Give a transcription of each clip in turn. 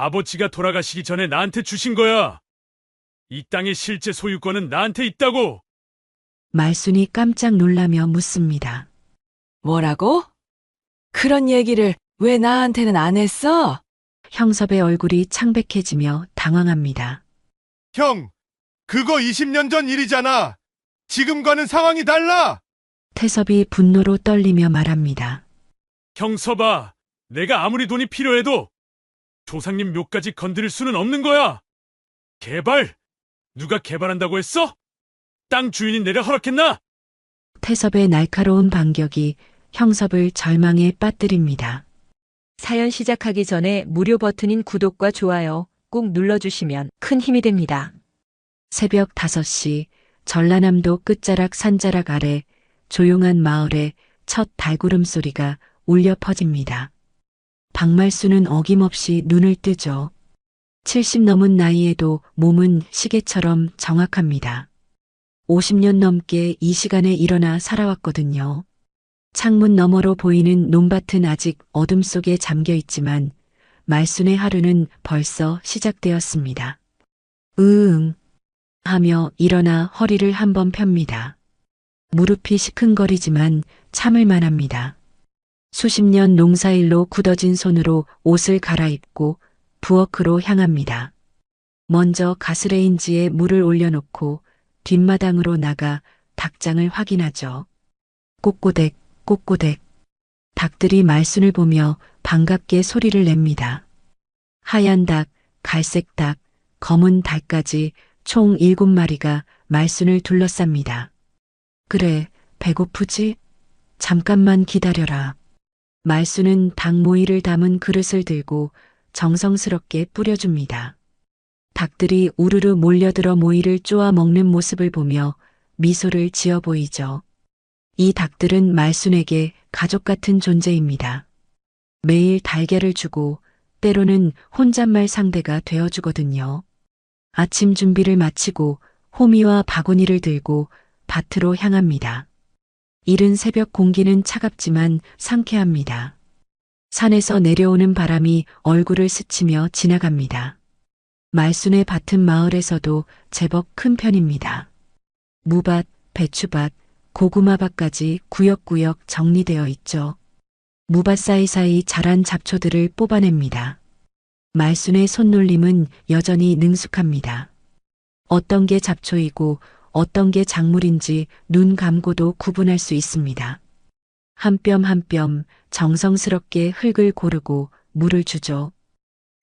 아버지가 돌아가시기 전에 나한테 주신 거야. 이 땅의 실제 소유권은 나한테 있다고. 말순이 깜짝 놀라며 묻습니다. 뭐라고? 그런 얘기를 왜 나한테는 안 했어? 형섭의 얼굴이 창백해지며 당황합니다. 형, 그거 20년 전 일이잖아. 지금과는 상황이 달라. 태섭이 분노로 떨리며 말합니다. 형서봐, 내가 아무리 돈이 필요해도 조상님 묘까지 건드릴 수는 없는 거야. 개발? 누가 개발한다고 했어? 땅 주인이 내려 허락했나? 태섭의 날카로운 반격이 형섭을 절망에 빠뜨립니다. 사연 시작하기 전에 무료 버튼인 구독과 좋아요 꼭 눌러주시면 큰 힘이 됩니다. 새벽 5시 전라남도 끝자락 산자락 아래 조용한 마을에 첫 달구름 소리가 울려 퍼집니다. 박말수는 어김없이 눈을 뜨죠. 70 넘은 나이에도 몸은 시계처럼 정확합니다. 50년 넘게 이 시간에 일어나 살아왔거든요. 창문 너머로 보이는 논밭은 아직 어둠 속에 잠겨 있지만 말순의 하루는 벌써 시작되었습니다. 으응 하며 일어나 허리를 한번 펴니다. 무릎이 시큰거리지만 참을 만합니다. 수십 년 농사일로 굳어진 손으로 옷을 갈아입고 부엌으로 향합니다. 먼저 가스레인지에 물을 올려놓고 뒷마당으로 나가 닭장을 확인하죠. 꼬꼬댁, 꼬꼬댁. 닭들이 말순을 보며 반갑게 소리를 냅니다. 하얀 닭, 갈색 닭, 검은 닭까지 총 7마리가 말순을 둘러쌉니다. 그래, 배고프지? 잠깐만 기다려라. 말순은 닭 모이를 담은 그릇을 들고 정성스럽게 뿌려줍니다. 닭들이 우르르 몰려들어 모이를 쪼아 먹는 모습을 보며 미소를 지어 보이죠. 이 닭들은 말순에게 가족 같은 존재입니다. 매일 달걀을 주고 때로는 혼잣말 상대가 되어주거든요. 아침 준비를 마치고 호미와 바구니를 들고 밭으로 향합니다. 이른 새벽 공기는 차갑지만 상쾌합니다. 산에서 내려오는 바람이 얼굴을 스치며 지나갑니다. 말순의 밭은 마을에서도 제법 큰 편입니다. 무밭, 배추밭, 고구마밭까지 구역구역 정리되어 있죠. 무밭 사이사이 자란 잡초들을 뽑아냅니다. 말순의 손놀림은 여전히 능숙합니다. 어떤 게 잡초이고 어떤 게 작물인지 눈 감고도 구분할 수 있습니다. 한 뼘 한 뼘 정성스럽게 흙을 고르고 물을 주죠.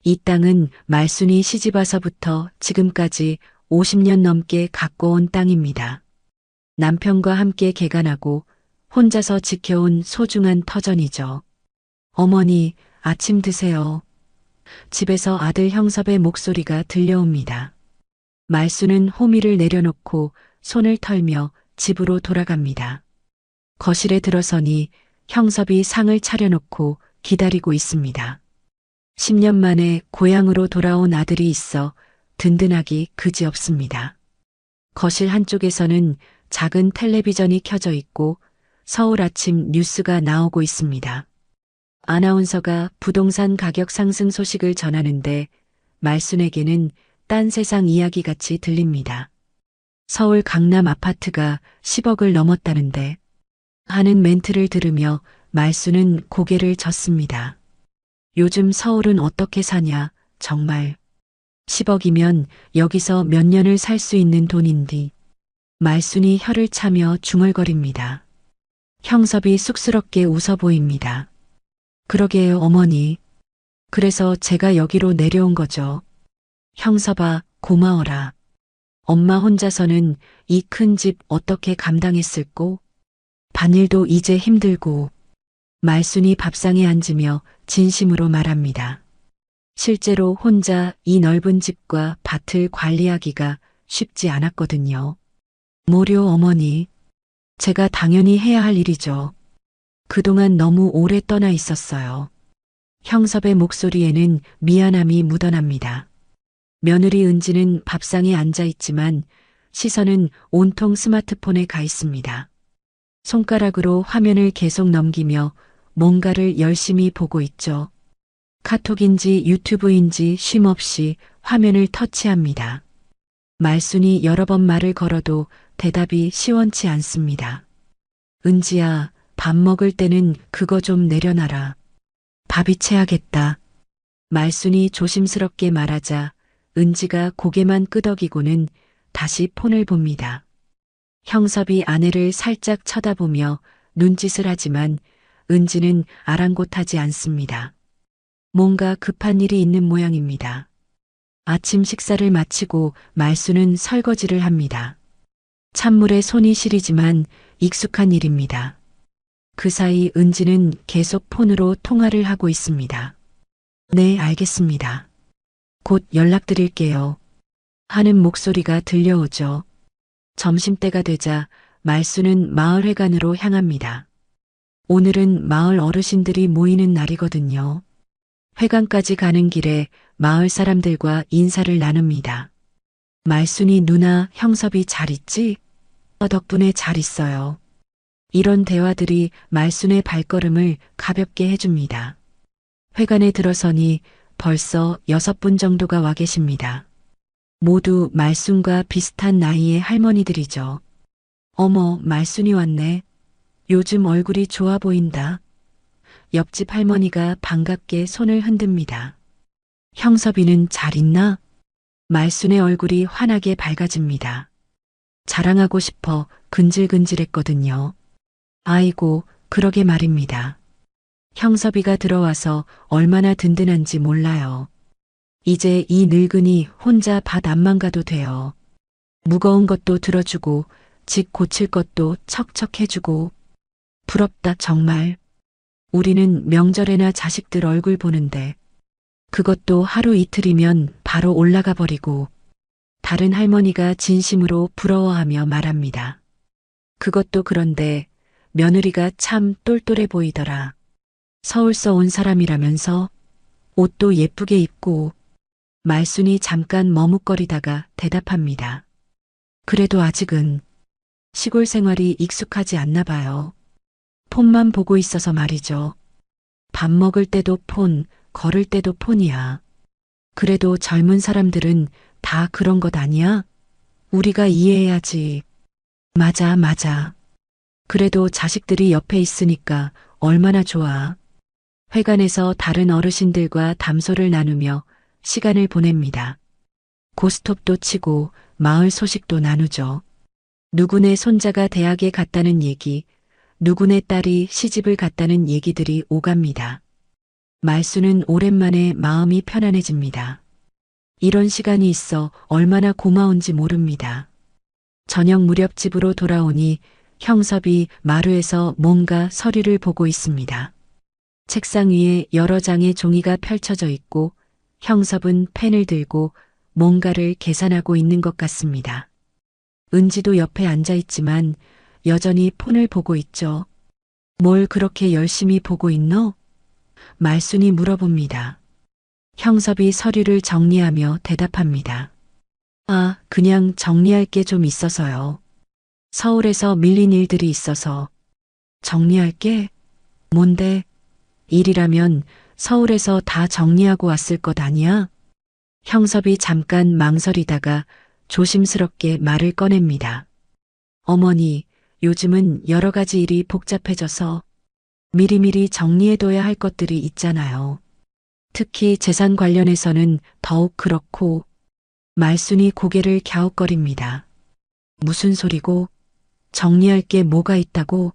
이 땅은 말순이 시집와서부터 지금까지 50년 넘게 가꿔온 땅입니다. 남편과 함께 개간하고 혼자서 지켜온 소중한 터전이죠. 어머니, 아침 드세요. 집에서 아들 형섭의 목소리가 들려옵니다. 말순은 호미를 내려놓고 손을 털며 집으로 돌아갑니다. 거실에 들어서니 형섭이 상을 차려놓고 기다리고 있습니다. 10년 만에 고향으로 돌아온 아들이 있어 든든하기 그지없습니다. 거실 한쪽에서는 작은 텔레비전이 켜져 있고 서울 아침 뉴스가 나오고 있습니다. 아나운서가 부동산 가격 상승 소식을 전하는데 말순에게는 딴 세상 이야기같이 들립니다. 서울 강남 아파트가 10억을 넘었다는데 하는 멘트를 들으며 말순은 고개를 젓습니다. 요즘 서울은 어떻게 사냐, 정말. 10억이면 여기서 몇 년을 살 수 있는 돈인디. 말순이 혀를 차며 중얼거립니다. 형섭이 쑥스럽게 웃어 보입니다. 그러게요, 어머니. 그래서 제가 여기로 내려온 거죠. 형섭아, 고마워라. 엄마 혼자서는 이 큰 집 어떻게 감당했을꼬? 반일도 이제 힘들고. 말순이 밥상에 앉으며 진심으로 말합니다. 실제로 혼자 이 넓은 집과 밭을 관리하기가 쉽지 않았거든요. 뭐려 어머니. 제가 당연히 해야 할 일이죠. 그동안 너무 오래 떠나 있었어요. 형섭의 목소리에는 미안함이 묻어납니다. 며느리 은지는 밥상에 앉아 있지만 시선은 온통 스마트폰에 가 있습니다. 손가락으로 화면을 계속 넘기며 뭔가를 열심히 보고 있죠. 카톡인지 유튜브인지 쉼없이 화면을 터치합니다. 말순이 여러 번 말을 걸어도 대답이 시원치 않습니다. 은지야, 밥 먹을 때는 그거 좀 내려놔라. 밥이 채하겠다. 말순이 조심스럽게 말하자 은지가 고개만 끄덕이고는 다시 폰을 봅니다. 형섭이 아내를 살짝 쳐다보며 눈짓을 하지만 은지는 아랑곳하지 않습니다. 뭔가 급한 일이 있는 모양입니다. 아침 식사를 마치고 말순은 설거지를 합니다. 찬물에 손이 시리지만 익숙한 일입니다. 그 사이 은지는 계속 폰으로 통화를 하고 있습니다. 네, 알겠습니다. 곧 연락드릴게요. 하는 목소리가 들려오죠. 점심때가 되자 말순은 마을회관으로 향합니다. 오늘은 마을 어르신들이 모이는 날이거든요. 회관까지 가는 길에 마을 사람들과 인사를 나눕니다. 말순이 누나, 형섭이 잘 있지? 덕분에 잘 있어요. 이런 대화들이 말순의 발걸음을 가볍게 해줍니다. 회관에 들어서니 벌써 6분 정도가 와 계십니다. 모두 말순과 비슷한 나이의 할머니들이죠. 어머, 말순이 왔네. 요즘 얼굴이 좋아 보인다. 옆집 할머니가 반갑게 손을 흔듭니다. 형섭이는 잘 있나? 말순의 얼굴이 환하게 밝아집니다. 자랑하고 싶어 근질근질했거든요. 아이고, 그러게 말입니다. 형섭이가 들어와서 얼마나 든든한지 몰라요. 이제 이 늙은이 혼자 밭 앞만 가도 돼요. 무거운 것도 들어주고 집 고칠 것도 척척 해주고. 부럽다 정말. 우리는 명절에나 자식들 얼굴 보는데 그것도 하루 이틀이면 바로 올라가 버리고. 다른 할머니가 진심으로 부러워하며 말합니다. 그것도 그런데 며느리가 참 똘똘해 보이더라. 서울서 온 사람이라면서 옷도 예쁘게 입고. 말순이 잠깐 머뭇거리다가 대답합니다. 그래도 아직은 시골 생활이 익숙하지 않나 봐요. 폰만 보고 있어서 말이죠. 밥 먹을 때도 폰, 걸을 때도 폰이야. 그래도 젊은 사람들은 다 그런 것 아니야? 우리가 이해해야지. 맞아, 맞아. 그래도 자식들이 옆에 있으니까 얼마나 좋아. 회관에서 다른 어르신들과 담소를 나누며 시간을 보냅니다. 고스톱도 치고 마을 소식도 나누죠. 누구네 손자가 대학에 갔다는 얘기, 누구네 딸이 시집을 갔다는 얘기들이 오갑니다. 말순은 오랜만에 마음이 편안해집니다. 이런 시간이 있어 얼마나 고마운지 모릅니다. 저녁 무렵 집으로 돌아오니 형섭이 마루에서 뭔가 서류를 보고 있습니다. 책상 위에 여러 장의 종이가 펼쳐져 있고 형섭은 펜을 들고 뭔가를 계산하고 있는 것 같습니다. 은지도 옆에 앉아 있지만 여전히 폰을 보고 있죠. 뭘 그렇게 열심히 보고 있노? 말순이 물어봅니다. 형섭이 서류를 정리하며 대답합니다. 아, 그냥 정리할 게 좀 있어서요. 서울에서 밀린 일들이 있어서. 정리할 게? 뭔데? 일이라면 서울에서 다 정리하고 왔을 것 아니야? 형섭이 잠깐 망설이다가 조심스럽게 말을 꺼냅니다. 어머니, 요즘은 여러 가지 일이 복잡해져서 미리미리 정리해둬야 할 것들이 있잖아요. 특히 재산 관련해서는 더욱 그렇고. 말순이 고개를 갸웃거립니다. 무슨 소리고? 정리할 게 뭐가 있다고?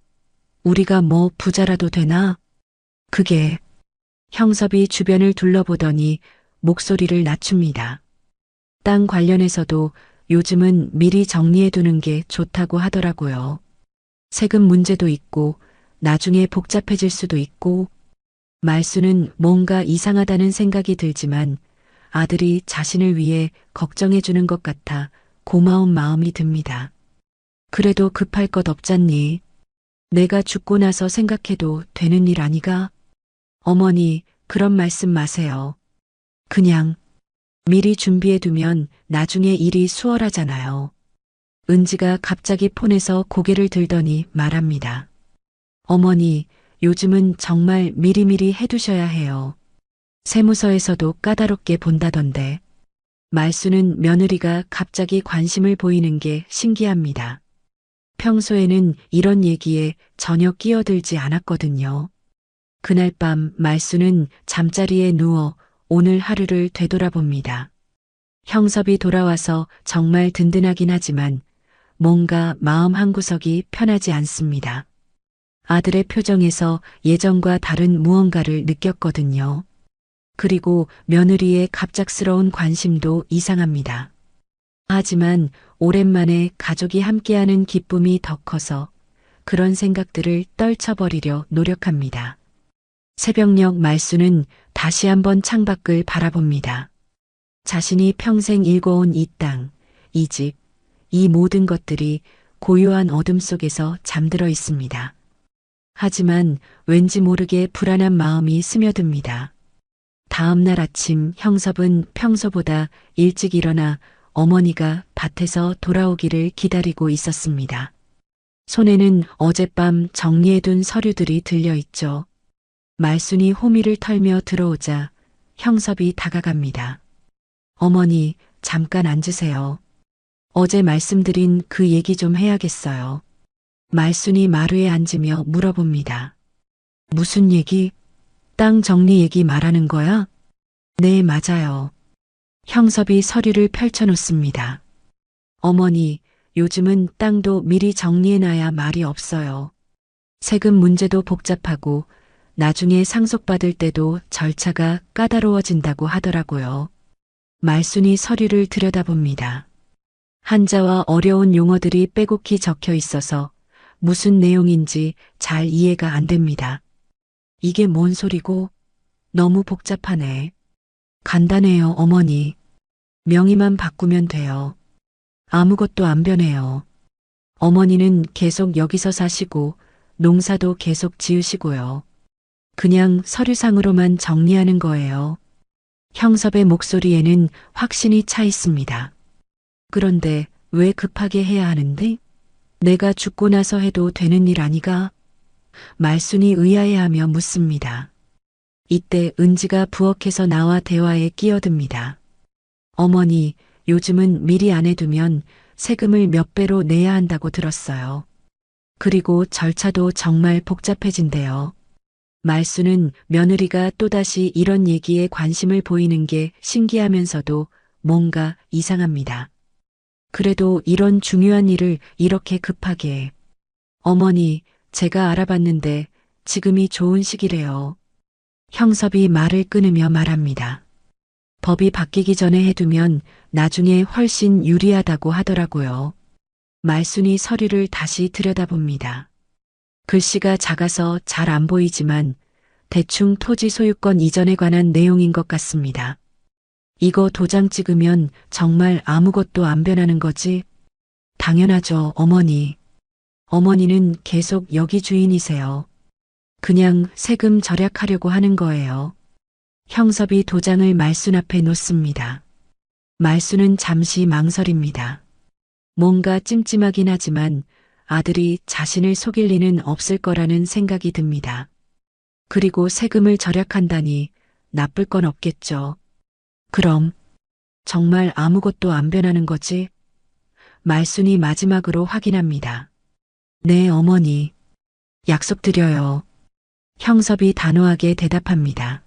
우리가 뭐 부자라도 되나? 그게. 형섭이 주변을 둘러보더니 목소리를 낮춥니다. 땅 관련해서도 요즘은 미리 정리해두는 게 좋다고 하더라고요. 세금 문제도 있고 나중에 복잡해질 수도 있고. 말순은 뭔가 이상하다는 생각이 들지만 아들이 자신을 위해 걱정해주는 것 같아 고마운 마음이 듭니다. 그래도 급할 것 없잖니. 내가 죽고 나서 생각해도 되는 일 아니가? 어머니, 그런 말씀 마세요. 그냥 미리 준비해두면 나중에 일이 수월하잖아요. 은지가 갑자기 폰에서 고개를 들더니 말합니다. 어머니, 요즘은 정말 미리미리 해두셔야 해요. 세무서에서도 까다롭게 본다던데. 말수는 며느리가 갑자기 관심을 보이는 게 신기합니다. 평소에는 이런 얘기에 전혀 끼어들지 않았거든요. 그날 밤 말수는 잠자리에 누워 오늘 하루를 되돌아봅니다. 형섭이 돌아와서 정말 든든하긴 하지만 뭔가 마음 한구석이 편하지 않습니다. 아들의 표정에서 예전과 다른 무언가를 느꼈거든요. 그리고 며느리의 갑작스러운 관심도 이상합니다. 하지만 오랜만에 가족이 함께하는 기쁨이 더 커서 그런 생각들을 떨쳐버리려 노력합니다. 새벽녘 말수는 다시 한번 창밖을 바라봅니다. 자신이 평생 일궈온 이 땅, 이 집, 이 모든 것들이 고요한 어둠 속에서 잠들어 있습니다. 하지만 왠지 모르게 불안한 마음이 스며듭니다. 다음 날 아침 형섭은 평소보다 일찍 일어나 어머니가 밭에서 돌아오기를 기다리고 있었습니다. 손에는 어젯밤 정리해둔 서류들이 들려있죠. 말순이 호미를 털며 들어오자 형섭이 다가갑니다. 어머니, 잠깐 앉으세요. 어제 말씀드린 그 얘기 좀 해야겠어요. 말순이 마루에 앉으며 물어봅니다. 무슨 얘기? 땅 정리 얘기 말하는 거야? 네, 맞아요. 형섭이 서류를 펼쳐놓습니다. 어머니, 요즘은 땅도 미리 정리해놔야 말이 없어요. 세금 문제도 복잡하고 나중에 상속받을 때도 절차가 까다로워진다고 하더라고요. 말순이 서류를 들여다봅니다. 한자와 어려운 용어들이 빼곡히 적혀 있어서 무슨 내용인지 잘 이해가 안 됩니다. 이게 뭔 소리고? 너무 복잡하네. 간단해요, 어머니. 명의만 바꾸면 돼요. 아무것도 안 변해요. 어머니는 계속 여기서 사시고 농사도 계속 지으시고요. 그냥 서류상으로만 정리하는 거예요. 형섭의 목소리에는 확신이 차 있습니다. 그런데 왜 급하게 해야 하는데? 내가 죽고 나서 해도 되는 일 아니가? 말순이 의아해하며 묻습니다. 이때 은지가 부엌에서 나와 대화에 끼어듭니다. 어머니, 요즘은 미리 안 해두면 세금을 몇 배로 내야 한다고 들었어요. 그리고 절차도 정말 복잡해진대요. 말수는 며느리가 또다시 이런 얘기에 관심을 보이는 게 신기하면서도 뭔가 이상합니다. 그래도 이런 중요한 일을 이렇게 급하게. 어머니, 제가 알아봤는데 지금이 좋은 시기래요. 형섭이 말을 끊으며 말합니다. 법이 바뀌기 전에 해두면 나중에 훨씬 유리하다고 하더라고요. 말순이 서류를 다시 들여다봅니다. 글씨가 작아서 잘 안 보이지만 대충 토지 소유권 이전에 관한 내용인 것 같습니다. 이거 도장 찍으면 정말 아무것도 안 변하는 거지? 당연하죠, 어머니. 어머니는 계속 여기 주인이세요. 그냥 세금 절약하려고 하는 거예요. 형섭이 도장을 말순 앞에 놓습니다. 말순은 잠시 망설입니다. 뭔가 찜찜하긴 하지만 아들이 자신을 속일 리는 없을 거라는 생각이 듭니다. 그리고 세금을 절약한다니 나쁠 건 없겠죠. 그럼 정말 아무것도 안 변하는 거지? 말순이 마지막으로 확인합니다. 네, 어머니. 약속드려요. 형섭이 단호하게 대답합니다.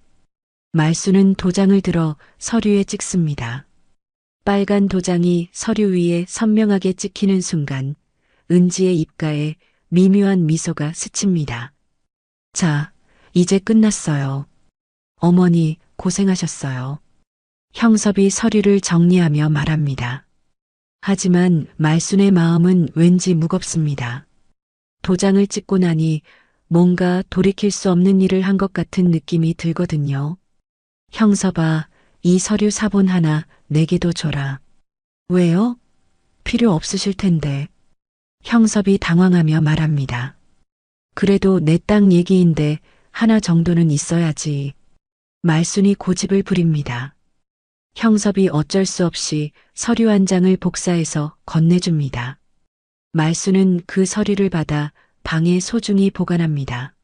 말순은 도장을 들어 서류에 찍습니다. 빨간 도장이 서류 위에 선명하게 찍히는 순간 은지의 입가에 미묘한 미소가 스칩니다. 자, 이제 끝났어요. 어머니, 고생하셨어요. 형섭이 서류를 정리하며 말합니다. 하지만 말순의 마음은 왠지 무겁습니다. 도장을 찍고 나니 뭔가 돌이킬 수 없는 일을 한 것 같은 느낌이 들거든요. 형섭아, 이 서류 사본 하나 내게도 줘라. 왜요? 필요 없으실 텐데. 형섭이 당황하며 말합니다. 그래도 내 땅 얘기인데 하나 정도는 있어야지. 말순이 고집을 부립니다. 형섭이 어쩔 수 없이 서류 한 장을 복사해서 건네줍니다. 말순은 그 서류를 받아 방에 소중히 보관합니다.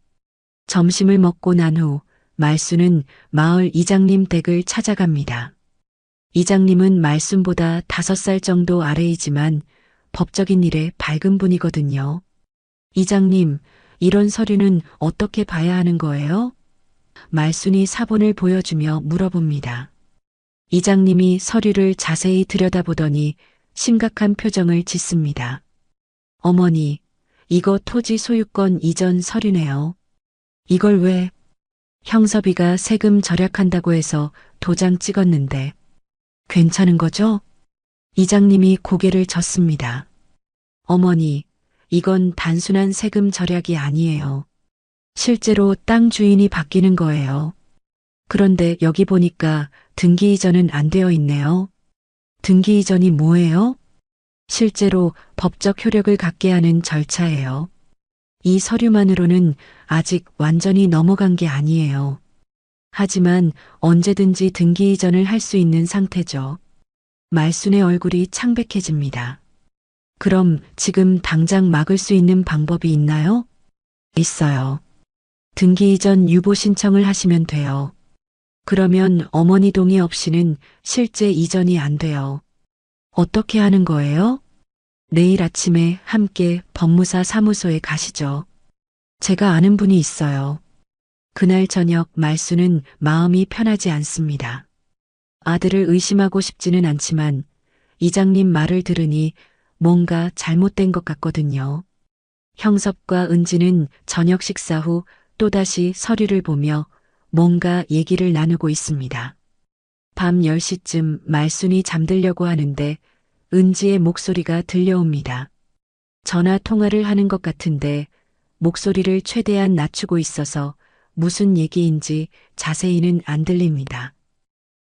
점심을 먹고 난 후 말순은 마을 이장님 댁을 찾아갑니다. 이장님은 말순보다 5살 정도 아래이지만 법적인 일에 밝은 분이거든요. 이장님, 이런 서류는 어떻게 봐야 하는 거예요? 말순이 사본을 보여주며 물어봅니다. 이장님이 서류를 자세히 들여다보더니 심각한 표정을 짓습니다. 어머니, 이거 토지 소유권 이전 서류네요. 이걸 왜? 형섭이가 세금 절약한다고 해서 도장 찍었는데 괜찮은 거죠? 이장님이 고개를 젓습니다. 어머니, 이건 단순한 세금 절약이 아니에요. 실제로 땅 주인이 바뀌는 거예요. 그런데 여기 보니까 등기 이전은 안 되어 있네요. 등기 이전이 뭐예요? 실제로 법적 효력을 갖게 하는 절차예요. 이 서류만으로는 아직 완전히 넘어간 게 아니에요. 하지만 언제든지 등기 이전을 할 수 있는 상태죠. 말순의 얼굴이 창백해집니다. 그럼 지금 당장 막을 수 있는 방법이 있나요? 있어요. 등기 이전 유보 신청을 하시면 돼요. 그러면 어머니 동의 없이는 실제 이전이 안 돼요. 어떻게 하는 거예요? 내일 아침에 함께 법무사 사무소에 가시죠. 제가 아는 분이 있어요. 그날 저녁 말순은 마음이 편하지 않습니다. 아들을 의심하고 싶지는 않지만 이장님 말을 들으니 뭔가 잘못된 것 같거든요. 형섭과 은지는 저녁 식사 후 또다시 서류를 보며 뭔가 얘기를 나누고 있습니다. 밤 10시쯤 말순이 잠들려고 하는데 은지의 목소리가 들려옵니다. 전화 통화를 하는 것 같은데 목소리를 최대한 낮추고 있어서 무슨 얘기인지 자세히는 안 들립니다.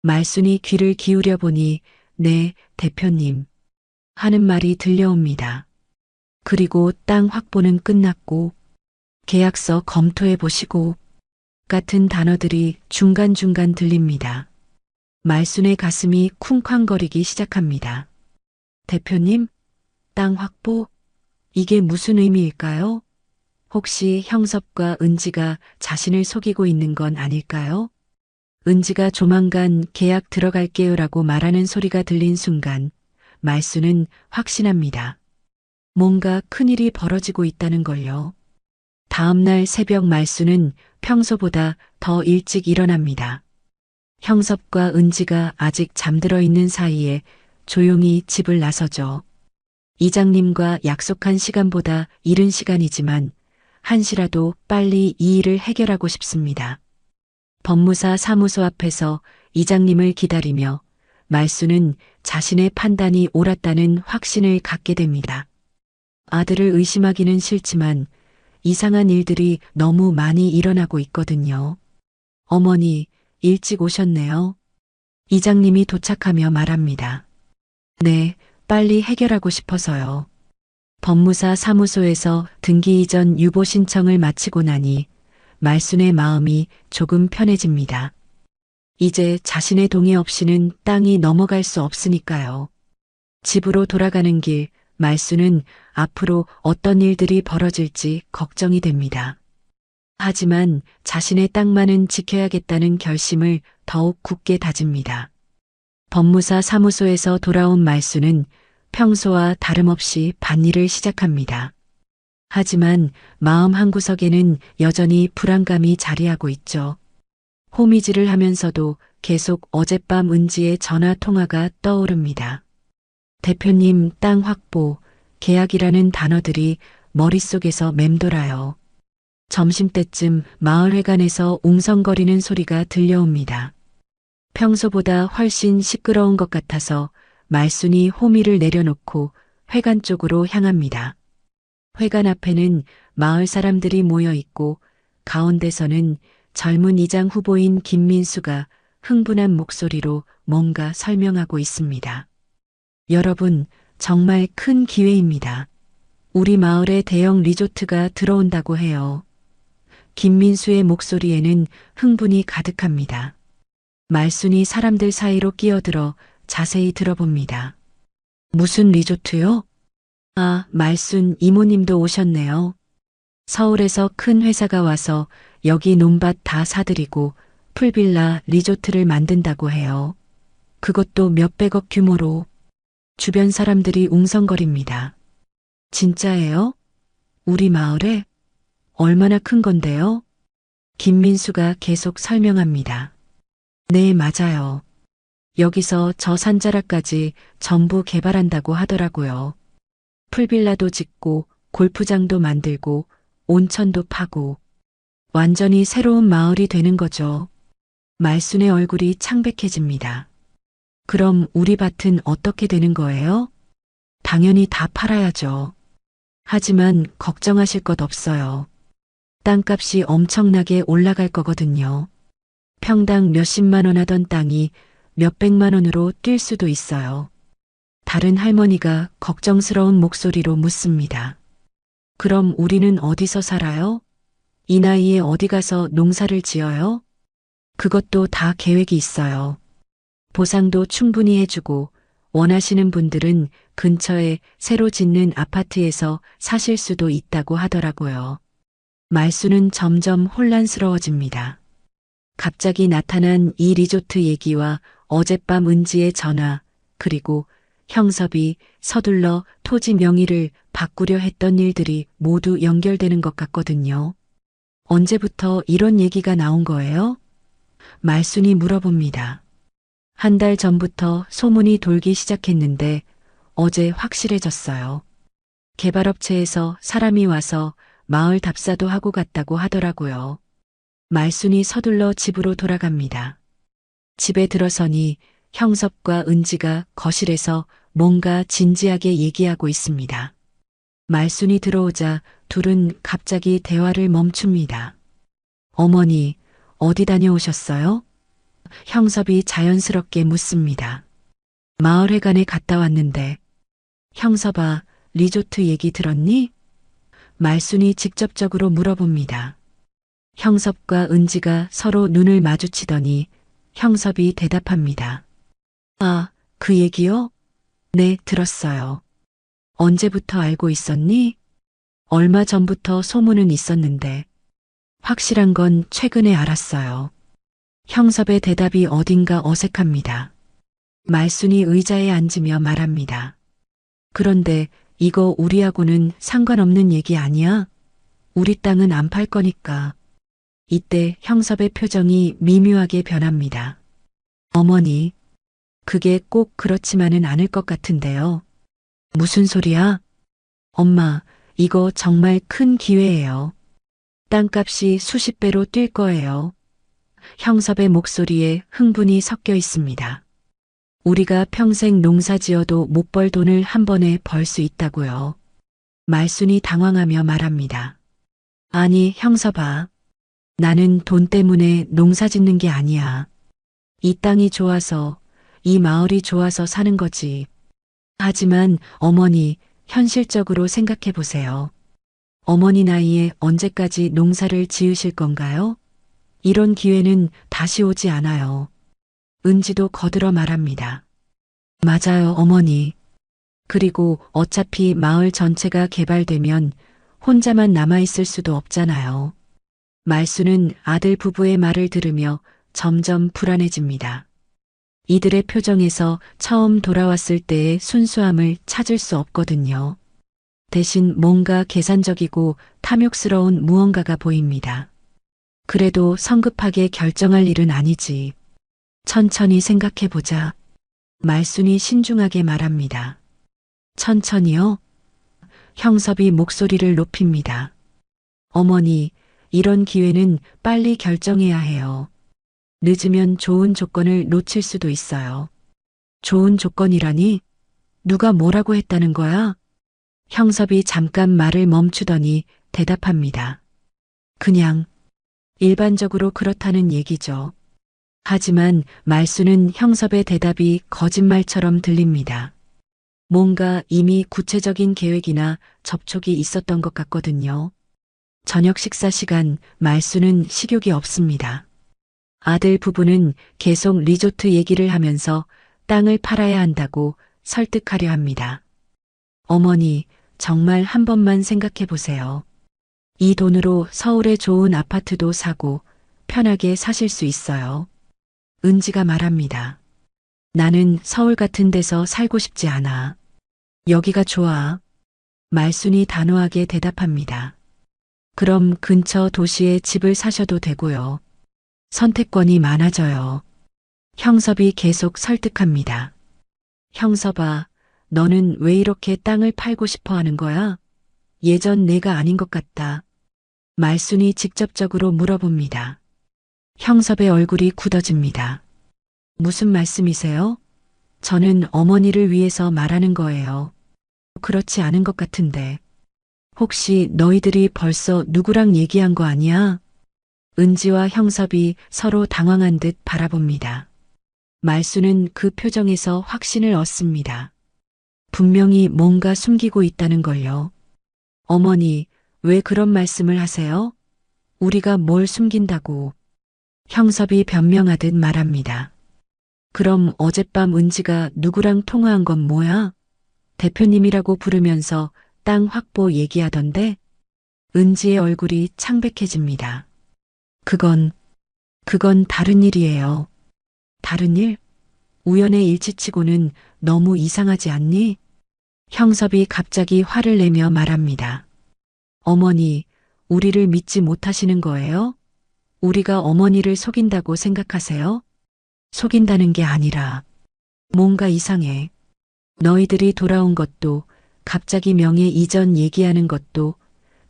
말순이 귀를 기울여 보니 네, 대표님 하는 말이 들려옵니다. 그리고 땅 확보는 끝났고 계약서 검토해 보시고 같은 단어들이 중간중간 들립니다. 말순의 가슴이 쿵쾅거리기 시작합니다. 대표님, 땅 확보? 이게 무슨 의미일까요? 혹시 형섭과 은지가 자신을 속이고 있는 건 아닐까요? 은지가 조만간 계약 들어갈게요라고 말하는 소리가 들린 순간 말순은 확신합니다. 뭔가 큰일이 벌어지고 있다는 걸요. 다음날 새벽 말순은 평소보다 더 일찍 일어납니다. 형섭과 은지가 아직 잠들어 있는 사이에 조용히 집을 나서죠. 이장님과 약속한 시간보다 이른 시간이지만 한시라도 빨리 이 일을 해결하고 싶습니다. 법무사 사무소 앞에서 이장님을 기다리며 말순은 자신의 판단이 옳았다는 확신을 갖게 됩니다. 아들을 의심하기는 싫지만 이상한 일들이 너무 많이 일어나고 있거든요. 어머니, 일찍 오셨네요. 이장님이 도착하며 말합니다. 네, 빨리 해결하고 싶어서요. 법무사 사무소에서 등기 이전 유보 신청을 마치고 나니 말순의 마음이 조금 편해집니다. 이제 자신의 동의 없이는 땅이 넘어갈 수 없으니까요. 집으로 돌아가는 길, 말순은 앞으로 어떤 일들이 벌어질지 걱정이 됩니다. 하지만 자신의 땅만은 지켜야겠다는 결심을 더욱 굳게 다집니다. 법무사 사무소에서 돌아온 말순은 평소와 다름없이 밭일을 시작합니다. 하지만 마음 한구석에는 여전히 불안감이 자리하고 있죠. 호미질을 하면서도 계속 어젯밤 은지의 전화 통화가 떠오릅니다. 대표님 땅 확보, 계약이라는 단어들이 머릿속에서 맴돌아요. 점심때쯤 마을회관에서 웅성거리는 소리가 들려옵니다. 평소보다 훨씬 시끄러운 것 같아서 말순이 호미를 내려놓고 회관 쪽으로 향합니다. 회관 앞에는 마을 사람들이 모여 있고 가운데서는 젊은 이장 후보인 김민수가 흥분한 목소리로 뭔가 설명하고 있습니다. 여러분, 정말 큰 기회입니다. 우리 마을에 대형 리조트가 들어온다고 해요. 김민수의 목소리에는 흥분이 가득합니다. 말순이 사람들 사이로 끼어들어 자세히 들어봅니다. 무슨 리조트요? 아, 말순 이모님도 오셨네요. 서울에서 큰 회사가 와서 여기 논밭 다 사들이고 풀빌라 리조트를 만든다고 해요. 그것도 몇백억 규모로. 주변 사람들이 웅성거립니다. 진짜예요? 우리 마을에? 얼마나 큰 건데요? 김민수가 계속 설명합니다. 네, 맞아요. 여기서 저 산자락까지 전부 개발한다고 하더라고요. 풀빌라도 짓고 골프장도 만들고 온천도 파고 완전히 새로운 마을이 되는 거죠. 말순의 얼굴이 창백해집니다. 그럼 우리 밭은 어떻게 되는 거예요? 당연히 다 팔아야죠. 하지만 걱정하실 것 없어요. 땅값이 엄청나게 올라갈 거거든요. 평당 몇십만 원 하던 땅이 몇백만 원으로 뛸 수도 있어요. 다른 할머니가 걱정스러운 목소리로 묻습니다. 그럼 우리는 어디서 살아요? 이 나이에 어디 가서 농사를 지어요? 그것도 다 계획이 있어요. 보상도 충분히 해주고 원하시는 분들은 근처에 새로 짓는 아파트에서 사실 수도 있다고 하더라고요. 말수는 점점 혼란스러워집니다. 갑자기 나타난 이 리조트 얘기와 어젯밤 은지의 전화, 그리고 형섭이 서둘러 토지 명의를 바꾸려 했던 일들이 모두 연결되는 것 같거든요. 언제부터 이런 얘기가 나온 거예요? 말순이 물어봅니다. 한 달 전부터 소문이 돌기 시작했는데 어제 확실해졌어요. 개발업체에서 사람이 와서 마을 답사도 하고 갔다고 하더라고요. 말순이 서둘러 집으로 돌아갑니다. 집에 들어서니 형섭과 은지가 거실에서 뭔가 진지하게 얘기하고 있습니다. 말순이 들어오자 둘은 갑자기 대화를 멈춥니다. 어머니, 어디 다녀오셨어요? 형섭이 자연스럽게 묻습니다. 마을회관에 갔다 왔는데. 형섭아, 리조트 얘기 들었니? 말순이 직접적으로 물어봅니다. 형섭과 은지가 서로 눈을 마주치더니 형섭이 대답합니다. 아, 그 얘기요? 네, 들었어요. 언제부터 알고 있었니? 얼마 전부터 소문은 있었는데 확실한 건 최근에 알았어요. 형섭의 대답이 어딘가 어색합니다. 말순이 의자에 앉으며 말합니다. 그런데 이거 우리하고는 상관없는 얘기 아니야? 우리 땅은 안 팔 거니까. 이때 형섭의 표정이 미묘하게 변합니다. 어머니, 그게 꼭 그렇지만은 않을 것 같은데요. 무슨 소리야? 엄마, 이거 정말 큰 기회예요. 땅값이 수십 배로 뛸 거예요. 형섭의 목소리에 흥분이 섞여 있습니다. 우리가 평생 농사 지어도 못 벌 돈을 한 번에 벌 수 있다고요. 말순이 당황하며 말합니다. 아니, 형섭아. 나는 돈 때문에 농사 짓는 게 아니야. 이 땅이 좋아서, 이 마을이 좋아서 사는 거지. 하지만 어머니, 현실적으로 생각해 보세요. 어머니 나이에 언제까지 농사를 지으실 건가요? 이런 기회는 다시 오지 않아요. 은지도 거들어 말합니다. 맞아요, 어머니. 그리고 어차피 마을 전체가 개발되면 혼자만 남아있을 수도 없잖아요. 말수는 아들 부부의 말을 들으며 점점 불안해집니다. 이들의 표정에서 처음 돌아왔을 때의 순수함을 찾을 수 없거든요. 대신 뭔가 계산적이고 탐욕스러운 무언가가 보입니다. 그래도 성급하게 결정할 일은 아니지. 천천히 생각해보자. 말순이 신중하게 말합니다. 천천히요? 형섭이 목소리를 높입니다. 어머니, 이런 기회는 빨리 결정해야 해요. 늦으면 좋은 조건을 놓칠 수도 있어요. 좋은 조건이라니? 누가 뭐라고 했다는 거야? 형섭이 잠깐 말을 멈추더니 대답합니다. 그냥 일반적으로 그렇다는 얘기죠. 하지만 말수는 형섭의 대답이 거짓말처럼 들립니다. 뭔가 이미 구체적인 계획이나 접촉이 있었던 것 같거든요. 저녁 식사 시간 말수는 식욕이 없습니다. 아들 부부는 계속 리조트 얘기를 하면서 땅을 팔아야 한다고 설득하려 합니다. 어머니, 정말 한 번만 생각해 보세요. 이 돈으로 서울에 좋은 아파트도 사고 편하게 사실 수 있어요. 은지가 말합니다. 나는 서울 같은 데서 살고 싶지 않아. 여기가 좋아. 말순이 단호하게 대답합니다. 그럼 근처 도시에 집을 사셔도 되고요. 선택권이 많아져요. 형섭이 계속 설득합니다. 형섭아, 너는 왜 이렇게 땅을 팔고 싶어 하는 거야? 예전 내가 아닌 것 같다. 말순이 직접적으로 물어봅니다. 형섭의 얼굴이 굳어집니다. 무슨 말씀이세요? 저는 어머니를 위해서 말하는 거예요. 그렇지 않은 것 같은데. 혹시 너희들이 벌써 누구랑 얘기한 거 아니야? 은지와 형섭이 서로 당황한 듯 바라봅니다. 말수는 그 표정에서 확신을 얻습니다. 분명히 뭔가 숨기고 있다는 걸요. 어머니, 왜 그런 말씀을 하세요? 우리가 뭘 숨긴다고. 형섭이 변명하듯 말합니다. 그럼 어젯밤 은지가 누구랑 통화한 건 뭐야? 대표님이라고 부르면서 땅 확보 얘기하던데? 은지의 얼굴이 창백해집니다. 그건 다른 일이에요. 다른 일? 우연의 일치치고는 너무 이상하지 않니? 형섭이 갑자기 화를 내며 말합니다. 어머니, 우리를 믿지 못하시는 거예요? 우리가 어머니를 속인다고 생각하세요? 속인다는 게 아니라 뭔가 이상해. 너희들이 돌아온 것도 갑자기 명예 이전 얘기하는 것도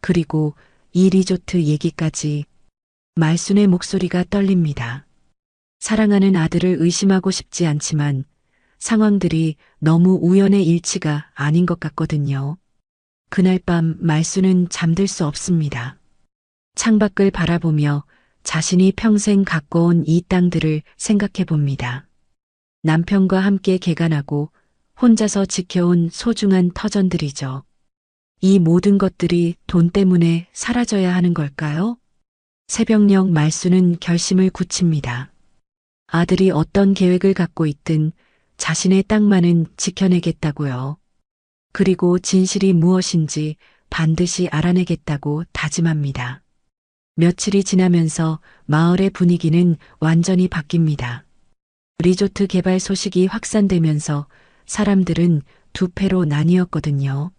그리고 이 리조트 얘기까지. 말순의 목소리가 떨립니다. 사랑하는 아들을 의심하고 싶지 않지만 상황들이 너무 우연의 일치가 아닌 것 같거든요. 그날 밤 말순은 잠들 수 없습니다. 창밖을 바라보며 자신이 평생 갖고 온 이 땅들을 생각해 봅니다. 남편과 함께 개간하고 혼자서 지켜온 소중한 터전들이죠. 이 모든 것들이 돈 때문에 사라져야 하는 걸까요? 새벽녘 말수는 결심을 굳힙니다. 아들이 어떤 계획을 갖고 있든 자신의 땅만은 지켜내겠다고요. 그리고 진실이 무엇인지 반드시 알아내겠다고 다짐합니다. 며칠이 지나면서 마을의 분위기는 완전히 바뀝니다. 리조트 개발 소식이 확산되면서 사람들은 두 패로 나뉘었거든요.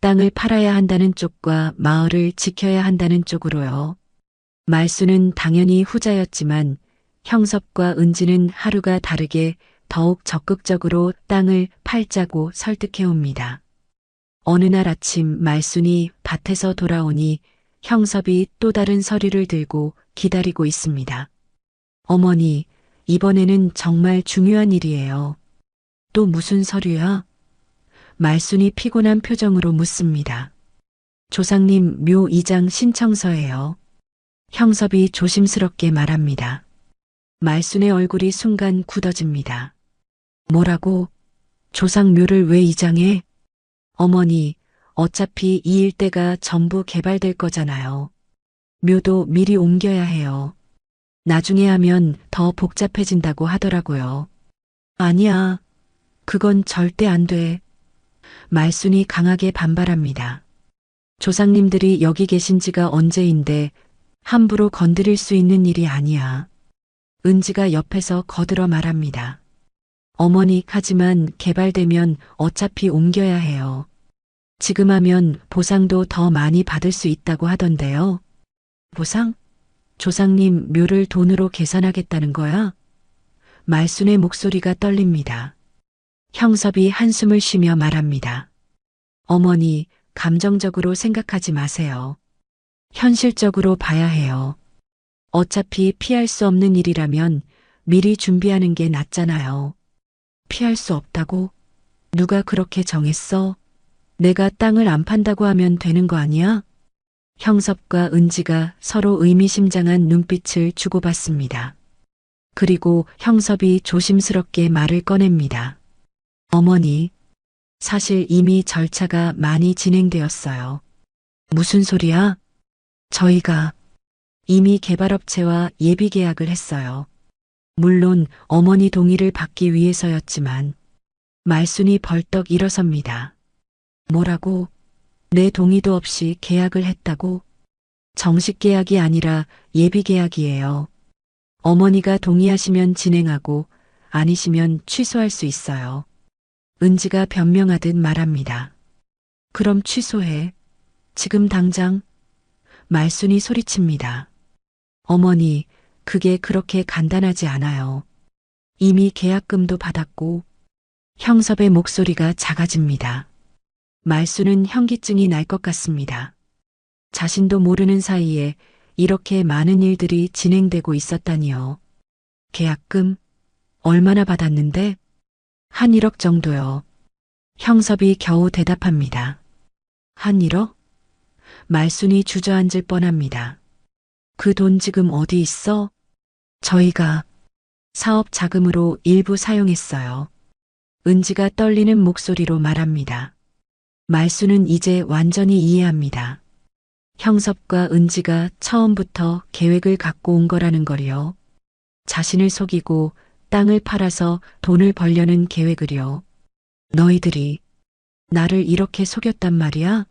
땅을 팔아야 한다는 쪽과 마을을 지켜야 한다는 쪽으로요. 말수는 당연히 후자였지만 형섭과 은지는 하루가 다르게 더욱 적극적으로 땅을 팔자고 설득해옵니다. 어느 날 아침 말순이 밭에서 돌아오니 형섭이 또 다른 서류를 들고 기다리고 있습니다. 어머니, 이번에는 정말 중요한 일이에요. 또 무슨 서류야? 말순이 피곤한 표정으로 묻습니다. 조상님 묘 이장 신청서예요. 형섭이 조심스럽게 말합니다. 말순의 얼굴이 순간 굳어집니다. 뭐라고? 조상 묘를 왜 이장해? 어머니, 어차피 이 일대가 전부 개발될 거잖아요. 묘도 미리 옮겨야 해요. 나중에 하면 더 복잡해진다고 하더라고요. 아니야. 그건 절대 안 돼. 말순이 강하게 반발합니다. 조상님들이 여기 계신 지가 언제인데 함부로 건드릴 수 있는 일이 아니야. 은지가 옆에서 거들어 말합니다. 어머니, 하지만 개발되면 어차피 옮겨야 해요. 지금 하면 보상도 더 많이 받을 수 있다고 하던데요. 보상? 조상님 묘를 돈으로 계산하겠다는 거야? 말순의 목소리가 떨립니다. 형섭이 한숨을 쉬며 말합니다. 어머니, 감정적으로 생각하지 마세요. 현실적으로 봐야 해요. 어차피 피할 수 없는 일이라면 미리 준비하는 게 낫잖아요. 피할 수 없다고? 누가 그렇게 정했어? 내가 땅을 안 판다고 하면 되는 거 아니야? 형섭과 은지가 서로 의미심장한 눈빛을 주고받습니다. 그리고 형섭이 조심스럽게 말을 꺼냅니다. 어머니, 사실 이미 절차가 많이 진행되었어요. 무슨 소리야? 저희가 이미 개발업체와 예비 계약을 했어요. 물론 어머니 동의를 받기 위해서였지만 말순이 벌떡 일어섭니다. 뭐라고? 내 동의도 없이 계약을 했다고? 정식 계약이 아니라 예비 계약이에요. 어머니가 동의하시면 진행하고 아니시면 취소할 수 있어요. 은지가 변명하듯 말합니다. 그럼 취소해. 지금 당장. 말순이 소리칩니다. 어머니, 그게 그렇게 간단하지 않아요. 이미 계약금도 받았고. 형섭의 목소리가 작아집니다. 말순은 현기증이 날 것 같습니다. 자신도 모르는 사이에 이렇게 많은 일들이 진행되고 있었다니요. 계약금? 얼마나 받았는데? 한 1억 정도요. 형섭이 겨우 대답합니다. 한 1억? 말순이 주저앉을 뻔합니다. 그 돈 지금 어디 있어? 저희가 사업 자금으로 일부 사용했어요. 은지가 떨리는 목소리로 말합니다. 말순은 이제 완전히 이해합니다. 형섭과 은지가 처음부터 계획을 갖고 온 거라는 걸요. 자신을 속이고 땅을 팔아서 돈을 벌려는 계획을요. 너희들이 나를 이렇게 속였단 말이야?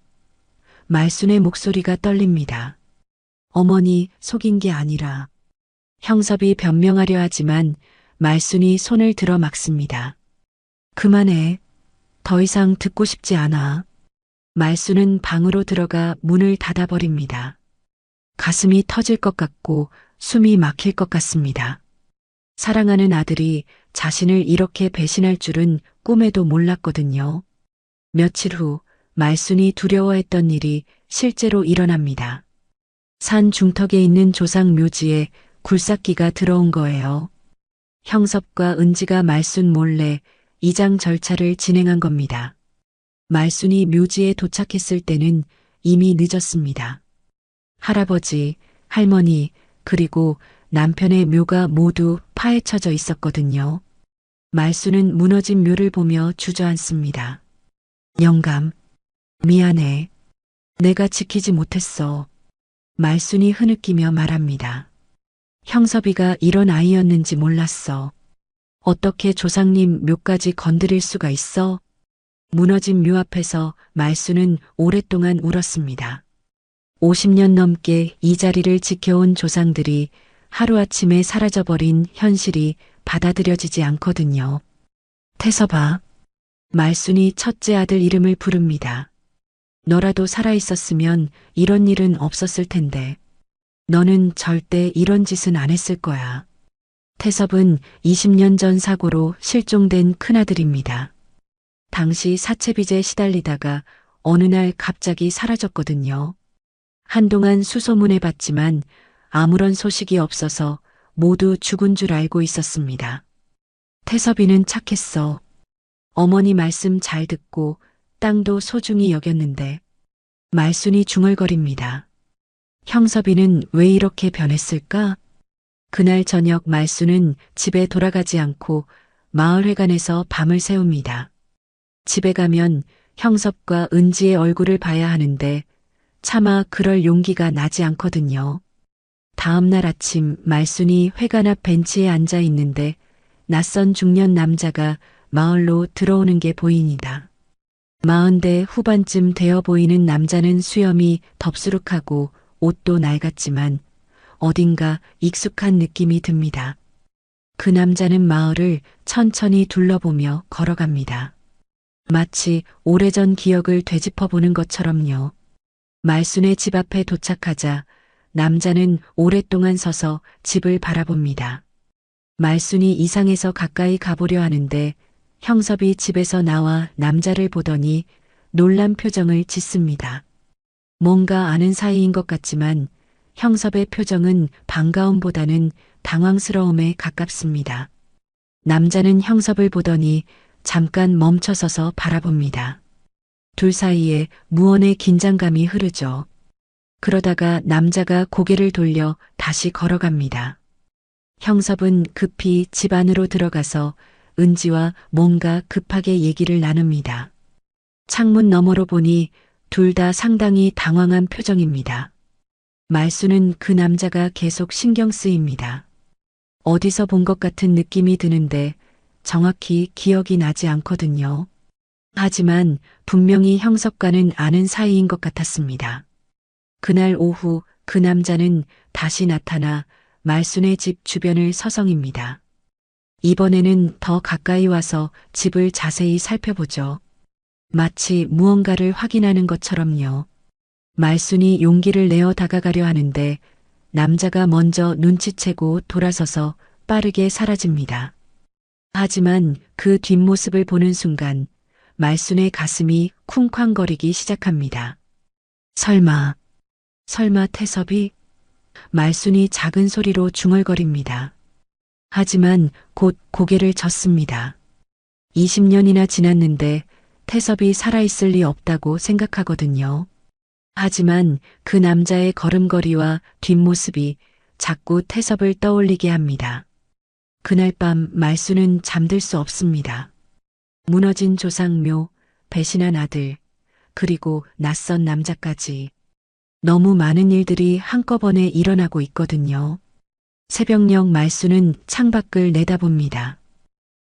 말순의 목소리가 떨립니다. 어머니, 속인 게 아니라. 형섭이 변명하려 하지만 말순이 손을 들어 막습니다. 그만해. 더 이상 듣고 싶지 않아. 말순은 방으로 들어가 문을 닫아버립니다. 가슴이 터질 것 같고 숨이 막힐 것 같습니다. 사랑하는 아들이 자신을 이렇게 배신할 줄은 꿈에도 몰랐거든요. 며칠 후 말순이 두려워했던 일이 실제로 일어납니다. 산 중턱에 있는 조상 묘지에 굴삭기가 들어온 거예요. 형섭과 은지가 말순 몰래 이장 절차를 진행한 겁니다. 말순이 묘지에 도착했을 때는 이미 늦었습니다. 할아버지, 할머니, 그리고 남편의 묘가 모두 파헤쳐져 있었거든요. 말순은 무너진 묘를 보며 주저앉습니다. 영감, 미안해. 내가 지키지 못했어. 말순이 흐느끼며 말합니다. 형섭이가 이런 아이였는지 몰랐어. 어떻게 조상님 묘까지 건드릴 수가 있어? 무너진 묘 앞에서 말순은 오랫동안 울었습니다. 50년 넘게 이 자리를 지켜온 조상들이 하루아침에 사라져버린 현실이 받아들여지지 않거든요. 태섭아, 말순이 첫째 아들 이름을 부릅니다. 너라도 살아있었으면 이런 일은 없었을 텐데. 너는 절대 이런 짓은 안 했을 거야. 태섭은 20년 전 사고로 실종된 큰아들입니다. 당시 사채빚에 시달리다가 어느 날 갑자기 사라졌거든요. 한동안 수소문해 봤지만 아무런 소식이 없어서 모두 죽은 줄 알고 있었습니다. 태섭이는 착했어. 어머니 말씀 잘 듣고 땅도 소중히 여겼는데. 말순이 중얼거립니다. 형섭이는 왜 이렇게 변했을까? 그날 저녁 말순은 집에 돌아가지 않고 마을회관에서 밤을 새웁니다. 집에 가면 형섭과 은지의 얼굴을 봐야 하는데 차마 그럴 용기가 나지 않거든요. 다음 날 아침 말순이 회관 앞 벤치에 앉아 있는데 낯선 중년 남자가 마을로 들어오는 게 보입니다. 40대 후반쯤 되어 보이는 남자는 수염이 덥수룩하고 옷도 낡았지만 어딘가 익숙한 느낌이 듭니다. 그 남자는 마을을 천천히 둘러보며 걸어갑니다. 마치 오래전 기억을 되짚어보는 것처럼요. 말순의 집 앞에 도착하자 남자는 오랫동안 서서 집을 바라봅니다. 말순이 이상해서 가까이 가보려 하는데 형섭이 집에서 나와 남자를 보더니 놀란 표정을 짓습니다. 뭔가 아는 사이인 것 같지만 형섭의 표정은 반가움보다는 당황스러움에 가깝습니다. 남자는 형섭을 보더니 잠깐 멈춰서서 바라봅니다. 둘 사이에 무언의 긴장감이 흐르죠. 그러다가 남자가 고개를 돌려 다시 걸어갑니다. 형섭은 급히 집 안으로 들어가서 은지와 뭔가 급하게 얘기를 나눕니다. 창문 너머로 보니 둘 다 상당히 당황한 표정입니다. 말순은 그 남자가 계속 신경 쓰입니다. 어디서 본 것 같은 느낌이 드는데 정확히 기억이 나지 않거든요. 하지만 분명히 형섭과는 아는 사이인 것 같았습니다. 그날 오후 그 남자는 다시 나타나 말순의 집 주변을 서성입니다. 이번에는 더 가까이 와서 집을 자세히 살펴보죠. 마치 무언가를 확인하는 것처럼요. 말순이 용기를 내어 다가가려 하는데 남자가 먼저 눈치채고 돌아서서 빠르게 사라집니다. 하지만 그 뒷모습을 보는 순간 말순의 가슴이 쿵쾅거리기 시작합니다. 설마 태섭이? 말순이 작은 소리로 중얼거립니다. 하지만 곧 고개를 젓습니다. 20년이나 지났는데 태섭이 살아있을 리 없다고 생각하거든요. 하지만 그 남자의 걸음걸이와 뒷모습이 자꾸 태섭을 떠올리게 합니다. 그날 밤 말순은 잠들 수 없습니다. 무너진 조상묘, 배신한 아들, 그리고 낯선 남자까지. 너무 많은 일들이 한꺼번에 일어나고 있거든요. 새벽녘 말순은 창밖을 내다봅니다.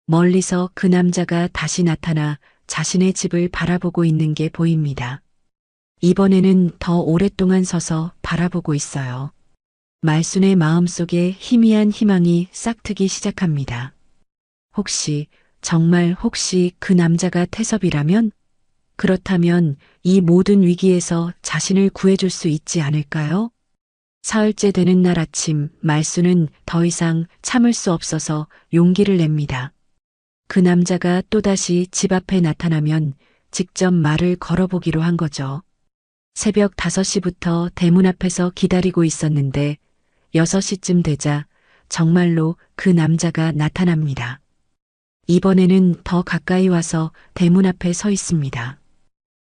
멀리서 그 남자가 다시 나타나 자신의 집을 바라보고 있는 게 보입니다. 이번에는 더 오랫동안 서서 바라보고 있어요. 말순의 마음속에 희미한 희망이 싹트기 시작합니다. 정말 혹시 그 남자가 태섭이라면? 그렇다면 이 모든 위기에서 자신을 구해줄 수 있지 않을까요? 사흘째 되는 날 아침, 말순은 더 이상 참을 수 없어서 용기를 냅니다. 그 남자가 또다시 집 앞에 나타나면 직접 말을 걸어보기로 한 거죠. 새벽 5시부터 대문 앞에서 기다리고 있었는데 6시쯤 되자 정말로 그 남자가 나타납니다. 이번에는 더 가까이 와서 대문 앞에 서 있습니다.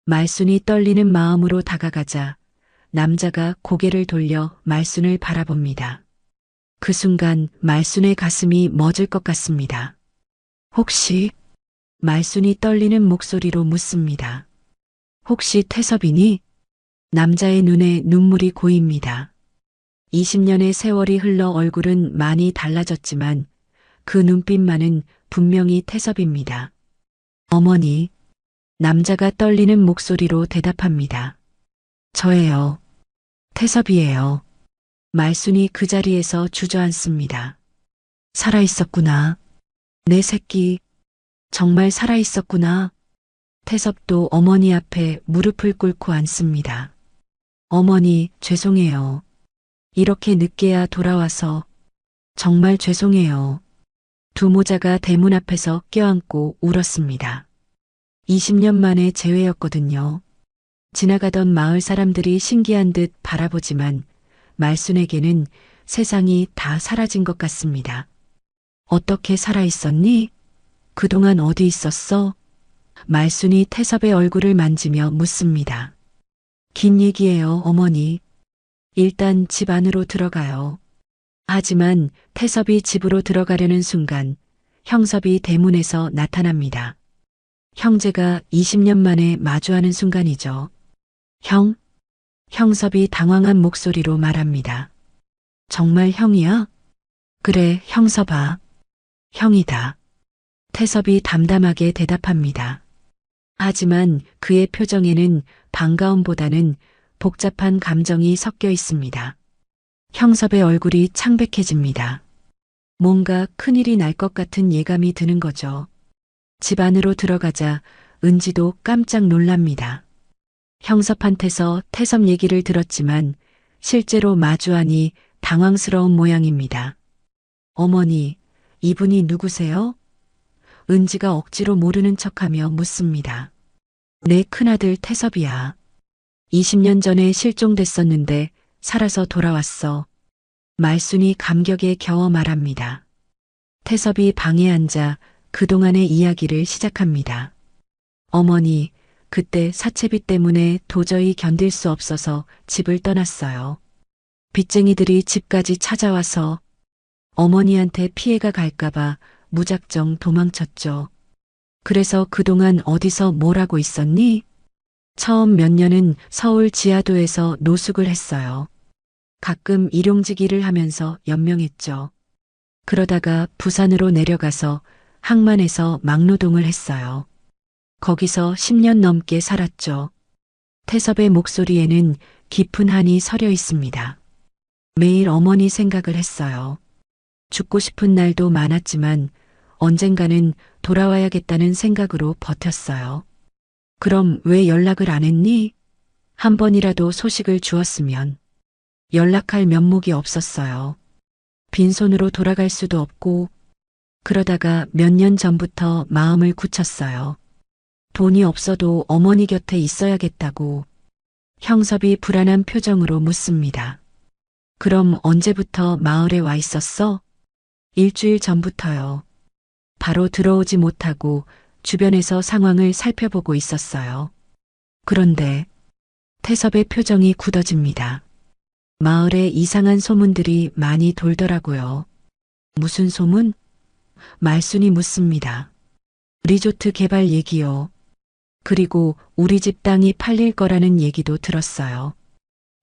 말순이 떨리는 마음으로 다가가자 남자가 고개를 돌려 말순을 바라봅니다. 그 순간 말순의 가슴이 멎을 것 같습니다. 혹시? 말순이 떨리는 목소리로 묻습니다. 혹시 태섭이니? 남자의 눈에 눈물이 고입니다. 20년의 세월이 흘러 얼굴은 많이 달라졌지만 그 눈빛만은 분명히 태섭입니다. 어머니, 남자가 떨리는 목소리로 대답합니다. 저예요. 태섭이에요. 말순이 그 자리에서 주저앉습니다. 살아있었구나. 내 새끼, 정말 살아있었구나. 태섭도 어머니 앞에 무릎을 꿇고 앉습니다. 어머니, 죄송해요. 이렇게 늦게야 돌아와서 정말 죄송해요. 두 모자가 대문 앞에서 껴안고 울었습니다. 20년 만에 재회였거든요. 지나가던 마을 사람들이 신기한 듯 바라보지만 말순에게는 세상이 다 사라진 것 같습니다. 어떻게 살아있었니? 그동안 어디 있었어? 말순이 태섭의 얼굴을 만지며 묻습니다. 긴 얘기예요, 어머니. 일단 집 안으로 들어가요. 하지만 태섭이 집으로 들어가려는 순간 형섭이 대문에서 나타납니다. 형제가 20년 만에 마주하는 순간이죠. 형? 형섭이 당황한 목소리로 말합니다. 정말 형이야? 그래, 형섭아. 형이다. 태섭이 담담하게 대답합니다. 하지만 그의 표정에는 반가움보다는 복잡한 감정이 섞여 있습니다. 형섭의 얼굴이 창백해집니다. 뭔가 큰일이 날 것 같은 예감이 드는 거죠. 집 안으로 들어가자 은지도 깜짝 놀랍니다. 형섭한테서 태섭 얘기를 들었지만 실제로 마주하니 당황스러운 모양입니다. 어머니, 이분이 누구세요? 은지가 억지로 모르는 척하며 묻습니다. 내 큰아들 태섭이야. 20년 전에 실종됐었는데 살아서 돌아왔어. 말순이 감격에 겨워 말합니다. 태섭이 방에 앉아 그동안의 이야기를 시작합니다. 어머니, 그때 사채비 때문에 도저히 견딜 수 없어서 집을 떠났어요. 빚쟁이들이 집까지 찾아와서 어머니한테 피해가 갈까봐 무작정 도망쳤죠. 그래서 그동안 어디서 뭘 하고 있었니? 처음 몇 년은 서울 지하도에서 노숙을 했어요. 가끔 일용직 일을 하면서 연명했죠. 그러다가 부산으로 내려가서 항만에서 막노동을 했어요. 거기서 10년 넘게 살았죠. 태섭의 목소리에는 깊은 한이 서려 있습니다. 매일 어머니 생각을 했어요. 죽고 싶은 날도 많았지만 언젠가는 돌아와야겠다는 생각으로 버텼어요. 그럼 왜 연락을 안 했니? 한 번이라도 소식을 주었으면. 연락할 면목이 없었어요. 빈손으로 돌아갈 수도 없고, 그러다가 몇 년 전부터 마음을 굳혔어요. 돈이 없어도 어머니 곁에 있어야겠다고. 형섭이 불안한 표정으로 묻습니다. 그럼 언제부터 마을에 와 있었어? 일주일 전부터요. 바로 들어오지 못하고 주변에서 상황을 살펴보고 있었어요. 그런데 태섭의 표정이 굳어집니다. 마을에 이상한 소문들이 많이 돌더라고요. 무슨 소문? 말순이 묻습니다. 리조트 개발 얘기요. 그리고 우리 집 땅이 팔릴 거라는 얘기도 들었어요.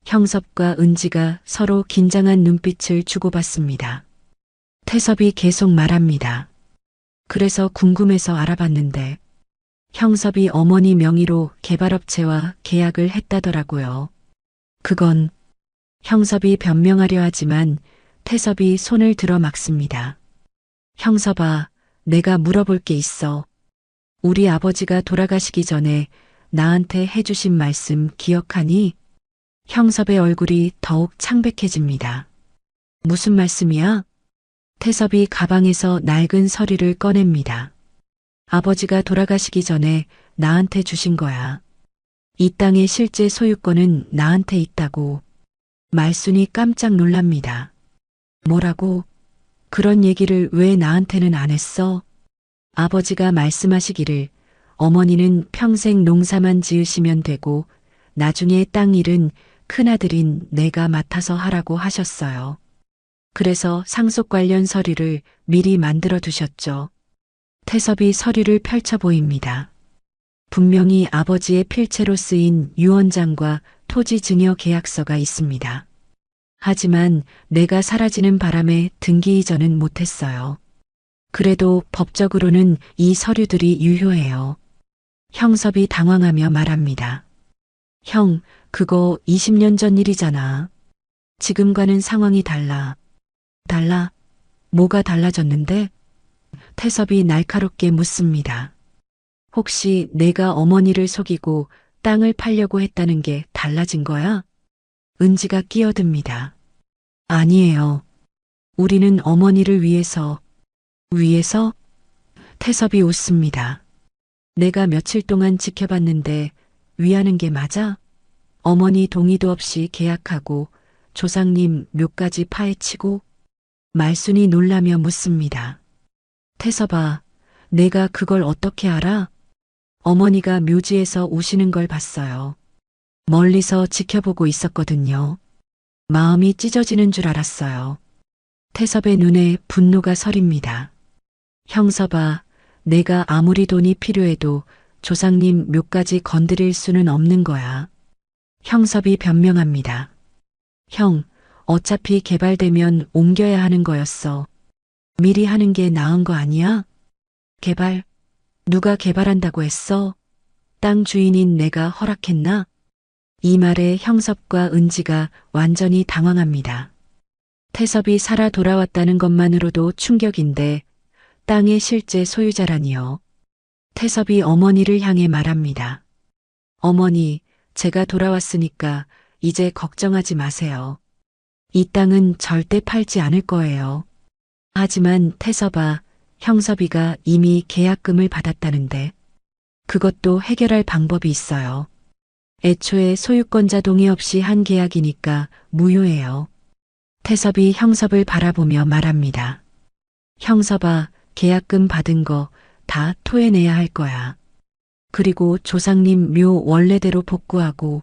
형섭과 은지가 서로 긴장한 눈빛을 주고받습니다. 태섭이 계속 말합니다. 그래서 궁금해서 알아봤는데 형섭이 어머니 명의로 개발업체와 계약을 했다더라고요. 그건 형섭이 변명하려 하지만 태섭이 손을 들어 막습니다. 형섭아, 내가 물어볼 게 있어. 우리 아버지가 돌아가시기 전에 나한테 해주신 말씀 기억하니? 형섭의 얼굴이 더욱 창백해집니다. 무슨 말씀이야? 태섭이 가방에서 낡은 서류를 꺼냅니다. 아버지가 돌아가시기 전에 나한테 주신 거야. 이 땅의 실제 소유권은 나한테 있다고. 말순이 깜짝 놀랍니다. 뭐라고? 그런 얘기를 왜 나한테는 안 했어? 아버지가 말씀하시기를 어머니는 평생 농사만 지으시면 되고 나중에 땅 일은 큰아들인 내가 맡아서 하라고 하셨어요. 그래서 상속 관련 서류를 미리 만들어 두셨죠. 태섭이 서류를 펼쳐 보입니다. 분명히 아버지의 필체로 쓰인 유언장과 토지 증여 계약서가 있습니다. 하지만 내가 사라지는 바람에 등기 이전은 못했어요. 그래도 법적으로는 이 서류들이 유효해요. 형섭이 당황하며 말합니다. 형, 그거 20년 전 일이잖아. 지금과는 상황이 달라. 달라? 뭐가 달라졌는데? 태섭이 날카롭게 묻습니다. 혹시 내가 어머니를 속이고 땅을 팔려고 했다는 게 달라진 거야? 은지가 끼어듭니다. 아니에요. 우리는 어머니를 위해서. 위해서? 태섭이 웃습니다. 내가 며칠 동안 지켜봤는데 위하는 게 맞아? 어머니 동의도 없이 계약하고 조상님 묘까지 파헤치고? 말순이 놀라며 묻습니다. 태섭아, 내가 그걸 어떻게 알아? 어머니가 묘지에서 우시는 걸 봤어요. 멀리서 지켜보고 있었거든요. 마음이 찢어지는 줄 알았어요. 태섭의 눈에 분노가 서립니다. 형섭아, 내가 아무리 돈이 필요해도 조상님 묘까지 건드릴 수는 없는 거야. 형섭이 변명합니다. 형, 어차피 개발되면 옮겨야 하는 거였어. 미리 하는 게 나은 거 아니야? 개발? 누가 개발한다고 했어? 땅 주인인 내가 허락했나? 이 말에 형섭과 은지가 완전히 당황합니다. 태섭이 살아 돌아왔다는 것만으로도 충격인데 땅의 실제 소유자라니요. 태섭이 어머니를 향해 말합니다. 어머니, 제가 돌아왔으니까 이제 걱정하지 마세요. 이 땅은 절대 팔지 않을 거예요. 하지만 태섭아, 형섭이가 이미 계약금을 받았다는데 그것도 해결할 방법이 있어요. 애초에 소유권자 동의 없이 한 계약이니까 무효해요. 태섭이 형섭을 바라보며 말합니다. 형섭아, 계약금 받은 거 다 토해내야 할 거야. 그리고 조상님 묘 원래대로 복구하고.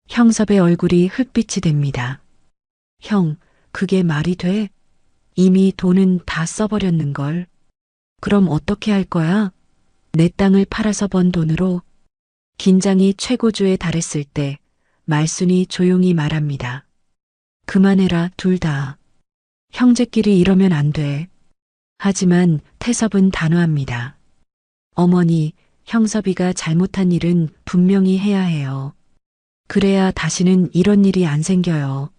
형섭의 얼굴이 흑빛이 됩니다. 형, 그게 말이 돼? 이미 돈은 다 써버렸는걸. 그럼 어떻게 할 거야? 내 땅을 팔아서 번 돈으로. 긴장이 최고조에 달했을 때 말순이 조용히 말합니다. 그만해라, 둘 다. 형제끼리 이러면 안 돼. 하지만 태섭은 단호합니다. 어머니, 형섭이가 잘못한 일은 분명히 해야 해요. 그래야 다시는 이런 일이 안 생겨요.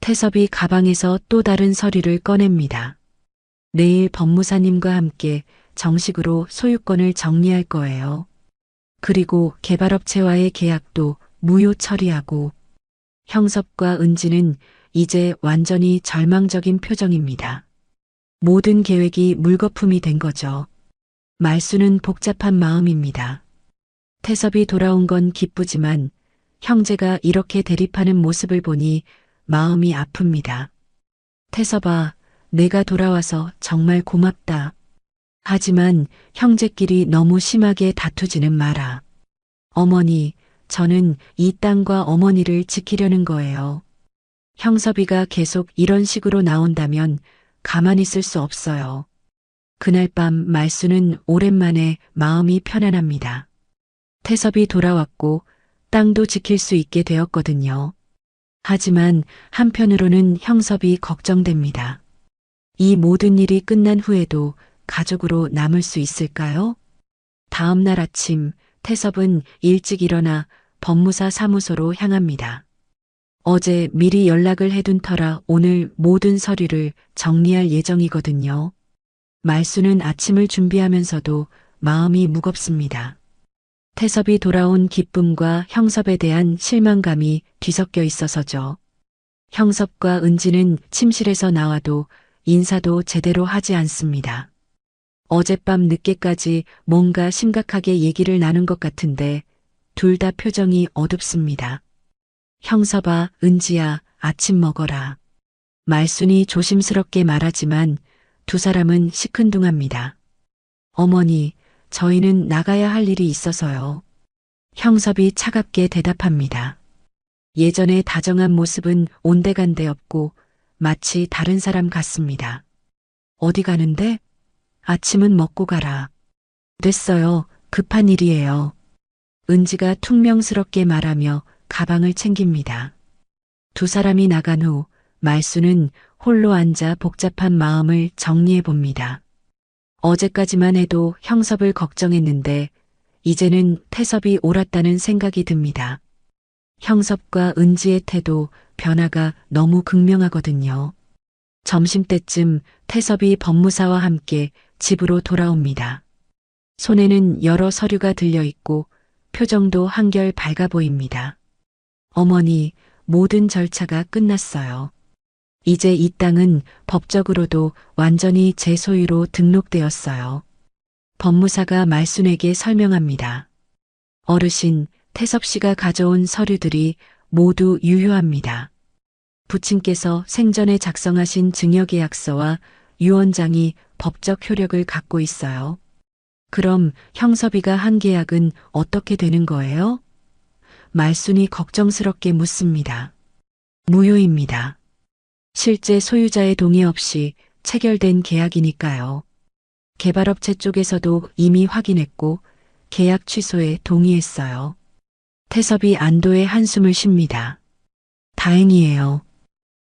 태섭이 가방에서 또 다른 서류를 꺼냅니다. 내일 법무사님과 함께 정식으로 소유권을 정리할 거예요. 그리고 개발업체와의 계약도 무효 처리하고. 형섭과 은지는 이제 완전히 절망적인 표정입니다. 모든 계획이 물거품이 된 거죠. 말수는 복잡한 마음입니다. 태섭이 돌아온 건 기쁘지만 형제가 이렇게 대립하는 모습을 보니 마음이 아픕니다. 태섭아, 내가 돌아와서 정말 고맙다. 하지만 형제끼리 너무 심하게 다투지는 마라. 어머니, 저는 이 땅과 어머니를 지키려는 거예요. 형섭이가 계속 이런 식으로 나온다면 가만히 있을 수 없어요. 그날 밤 말수는 오랜만에 마음이 편안합니다. 태섭이 돌아왔고 땅도 지킬 수 있게 되었거든요. 하지만 한편으로는 형섭이 걱정됩니다. 이 모든 일이 끝난 후에도 가족으로 남을 수 있을까요? 다음 날 아침 태섭은 일찍 일어나 법무사 사무소로 향합니다. 어제 미리 연락을 해둔 터라 오늘 모든 서류를 정리할 예정이거든요. 말수는 아침을 준비하면서도 마음이 무겁습니다. 태섭이 돌아온 기쁨과 형섭에 대한 실망감이 뒤섞여 있어서죠. 형섭과 은지는 침실에서 나와도 인사도 제대로 하지 않습니다. 어젯밤 늦게까지 뭔가 심각하게 얘기를 나눈 것 같은데 둘 다 표정이 어둡습니다. 형섭아, 은지야, 아침 먹어라. 말순이 조심스럽게 말하지만 두 사람은 시큰둥합니다. 어머니, 저희는 나가야 할 일이 있어서요. 형섭이 차갑게 대답합니다. 예전의 다정한 모습은 온데간데 없고 마치 다른 사람 같습니다. 어디 가는데? 아침은 먹고 가라. 됐어요. 급한 일이에요. 은지가 퉁명스럽게 말하며 가방을 챙깁니다. 두 사람이 나간 후 말수는 홀로 앉아 복잡한 마음을 정리해 봅니다. 어제까지만 해도 형섭을 걱정했는데 이제는 태섭이 옳았다는 생각이 듭니다. 형섭과 은지의 태도 변화가 너무 극명하거든요. 점심때쯤 태섭이 법무사와 함께 집으로 돌아옵니다. 손에는 여러 서류가 들려있고 표정도 한결 밝아 보입니다. 어머니, 모든 절차가 끝났어요. 이제 이 땅은 법적으로도 완전히 제 소유로 등록되었어요. 법무사가 말순에게 설명합니다. 어르신, 태섭 씨가 가져온 서류들이 모두 유효합니다. 부친께서 생전에 작성하신 증여계약서와 유언장이 법적 효력을 갖고 있어요. 그럼 형섭이가 한 계약은 어떻게 되는 거예요? 말순이 걱정스럽게 묻습니다. 무효입니다. 실제 소유자의 동의 없이 체결된 계약이니까요. 개발업체 쪽에서도 이미 확인했고 계약 취소에 동의했어요. 태섭이 안도의 한숨을 쉽니다. 다행이에요.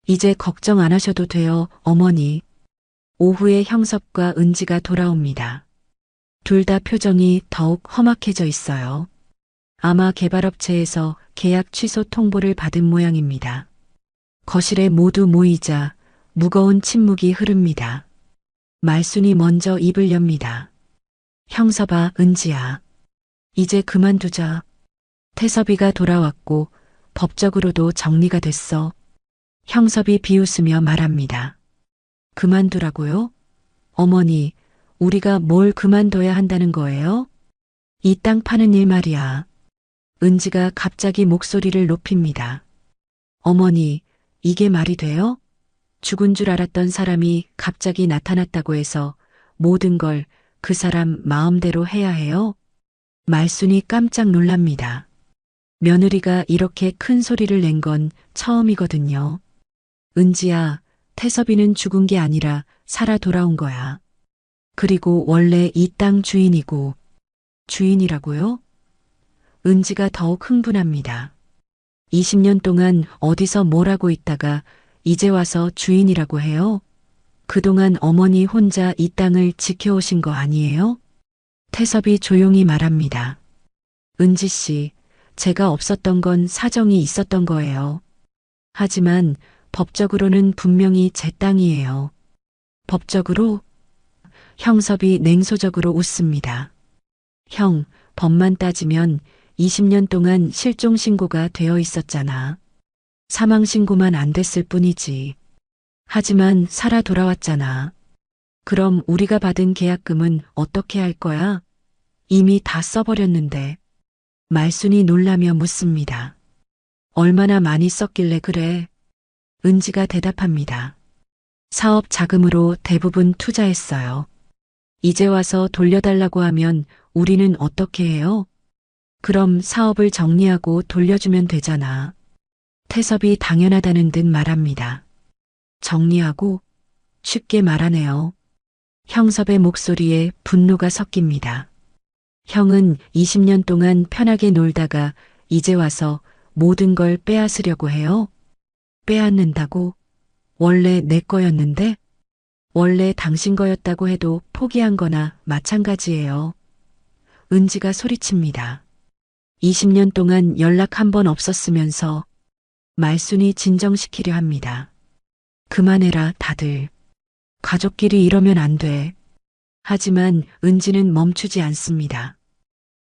이제 걱정 안 하셔도 돼요, 어머니. 오후에 형섭과 은지가 돌아옵니다. 둘 다 표정이 더욱 험악해져 있어요. 아마 개발업체에서 계약 취소 통보를 받은 모양입니다. 거실에 모두 모이자 무거운 침묵이 흐릅니다. 말순이 먼저 입을 엽니다. 형섭아, 은지야. 이제 그만두자. 태섭이가 돌아왔고 법적으로도 정리가 됐어. 형섭이 비웃으며 말합니다. 그만두라고요? 어머니, 우리가 뭘 그만둬야 한다는 거예요? 이 땅 파는 일 말이야. 은지가 갑자기 목소리를 높입니다. 어머니, 이게 말이 돼요? 죽은 줄 알았던 사람이 갑자기 나타났다고 해서 모든 걸 그 사람 마음대로 해야 해요? 말순이 깜짝 놀랍니다. 며느리가 이렇게 큰 소리를 낸 건 처음이거든요. 은지야, 태섭이는 죽은 게 아니라 살아 돌아온 거야. 그리고 원래 이 땅 주인이고. 주인이라고요? 은지가 더욱 흥분합니다. 20년 동안 어디서 뭘 하고 있다가 이제 와서 주인이라고 해요? 그동안 어머니 혼자 이 땅을 지켜오신 거 아니에요? 태섭이 조용히 말합니다. 은지 씨, 제가 없었던 건 사정이 있었던 거예요. 하지만 법적으로는 분명히 제 땅이에요. 법적으로? 형섭이 냉소적으로 웃습니다. 형, 법만 따지면 20년 동안 실종 신고가 되어 있었잖아. 사망 신고만 안 됐을 뿐이지. 하지만 살아 돌아왔잖아. 그럼 우리가 받은 계약금은 어떻게 할 거야? 이미 다 써버렸는데. 말순이 놀라며 묻습니다. 얼마나 많이 썼길래 그래? 은지가 대답합니다. 사업 자금으로 대부분 투자했어요. 이제 와서 돌려달라고 하면 우리는 어떻게 해요? 그럼 사업을 정리하고 돌려주면 되잖아. 태섭이 당연하다는 듯 말합니다. 정리하고? 쉽게 말하네요. 형섭의 목소리에 분노가 섞입니다. 형은 20년 동안 편하게 놀다가 이제 와서 모든 걸 빼앗으려고 해요? 빼앗는다고? 원래 내 거였는데? 원래 당신 거였다고 해도 포기한 거나 마찬가지예요. 은지가 소리칩니다. 20년 동안 연락 한 번 없었으면서 말순이 진정시키려 합니다. 그만해라, 다들. 가족끼리 이러면 안 돼. 하지만 은지는 멈추지 않습니다.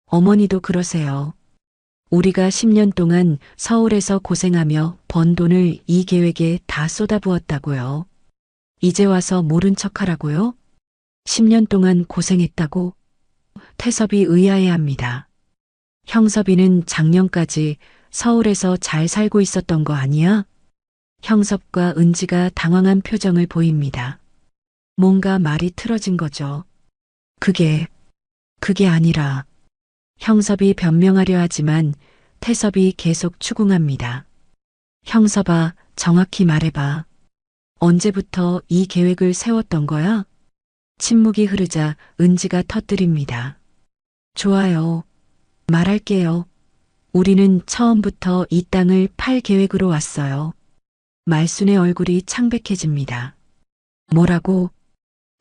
어머니도 그러세요. 우리가 10년 동안 서울에서 고생하며 번 돈을 이 계획에 다 쏟아부었다고요. 이제 와서 모른 척하라고요? 10년 동안 고생했다고? 태섭이 의아해합니다. 형섭이는 작년까지 서울에서 잘 살고 있었던 거 아니야? 형섭과 은지가 당황한 표정을 보입니다. 뭔가 말이 틀어진 거죠. 그게 아니라. 형섭이 변명하려 하지만 태섭이 계속 추궁합니다. 형섭아, 정확히 말해봐. 언제부터 이 계획을 세웠던 거야? 침묵이 흐르자 은지가 터뜨립니다. 좋아요. 말할게요. 우리는 처음부터 이 땅을 팔 계획으로 왔어요. 말순의 얼굴이 창백해집니다. 뭐라고?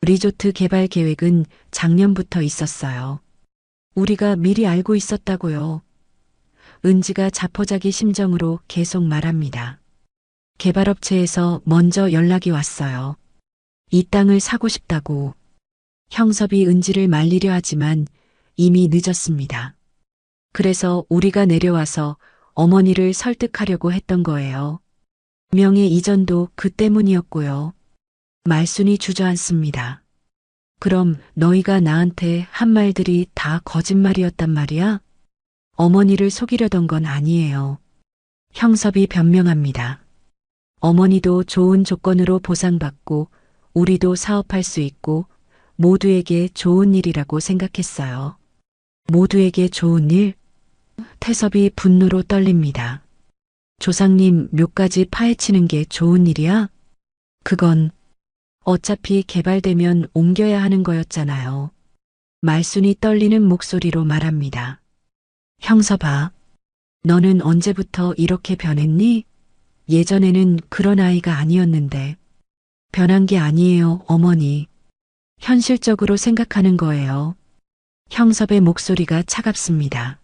리조트 개발 계획은 작년부터 있었어요. 우리가 미리 알고 있었다고요. 은지가 자포자기 심정으로 계속 말합니다. 개발업체에서 먼저 연락이 왔어요. 이 땅을 사고 싶다고. 형섭이 은지를 말리려 하지만 이미 늦었습니다. 그래서 우리가 내려와서 어머니를 설득하려고 했던 거예요. 명예 이전도 그 때문이었고요. 말순이 주저앉습니다. 그럼 너희가 나한테 한 말들이 다 거짓말이었단 말이야? 어머니를 속이려던 건 아니에요. 형섭이 변명합니다. 어머니도 좋은 조건으로 보상받고 우리도 사업할 수 있고 모두에게 좋은 일이라고 생각했어요. 모두에게 좋은 일? 태섭이 분노로 떨립니다. 조상님 묘까지 파헤치는 게 좋은 일이야? 그건 어차피 개발되면 옮겨야 하는 거였잖아요. 말순이 떨리는 목소리로 말합니다. 형섭아, 너는 언제부터 이렇게 변했니? 예전에는 그런 아이가 아니었는데. 변한 게 아니에요, 어머니. 현실적으로 생각하는 거예요. 형섭의 목소리가 차갑습니다.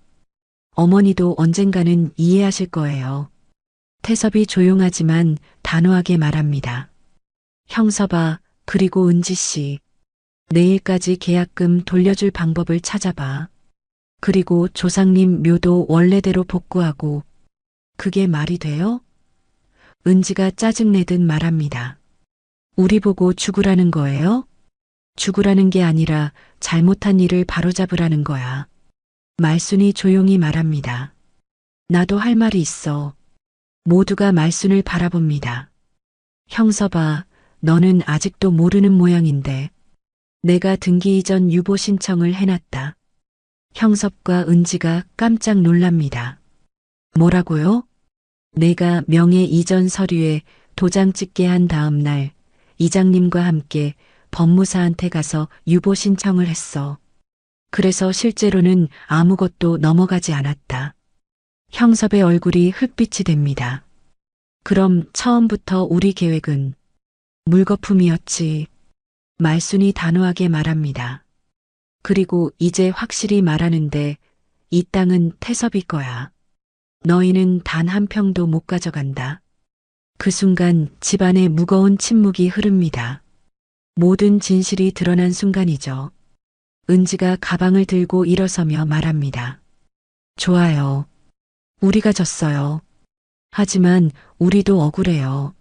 어머니도 언젠가는 이해하실 거예요. 태섭이 조용하지만 단호하게 말합니다. 형섭아, 그리고 은지 씨. 내일까지 계약금 돌려줄 방법을 찾아봐. 그리고 조상님 묘도 원래대로 복구하고. 그게 말이 돼요? 은지가 짜증내듯 말합니다. 우리 보고 죽으라는 거예요? 죽으라는 게 아니라 잘못한 일을 바로잡으라는 거야. 말순이 조용히 말합니다. 나도 할 말이 있어. 모두가 말순을 바라봅니다. 형섭아, 너는 아직도 모르는 모양인데. 내가 등기 이전 유보 신청을 해놨다. 형섭과 은지가 깜짝 놀랍니다. 뭐라고요? 내가 명예 이전 서류에 도장 찍게 한 다음 날 이장님과 함께 법무사한테 가서 유보 신청을 했어. 그래서 실제로는 아무것도 넘어가지 않았다. 형섭의 얼굴이 흑빛이 됩니다. 그럼 처음부터 우리 계획은 물거품이었지. 말순이 단호하게 말합니다. 그리고 이제 확실히 말하는데 이 땅은 태섭이 거야. 너희는 단 한 평도 못 가져간다. 그 순간 집안에 무거운 침묵이 흐릅니다. 모든 진실이 드러난 순간이죠. 은지가 가방을 들고 일어서며 말합니다. 좋아요. 우리가 졌어요. 하지만 우리도 억울해요.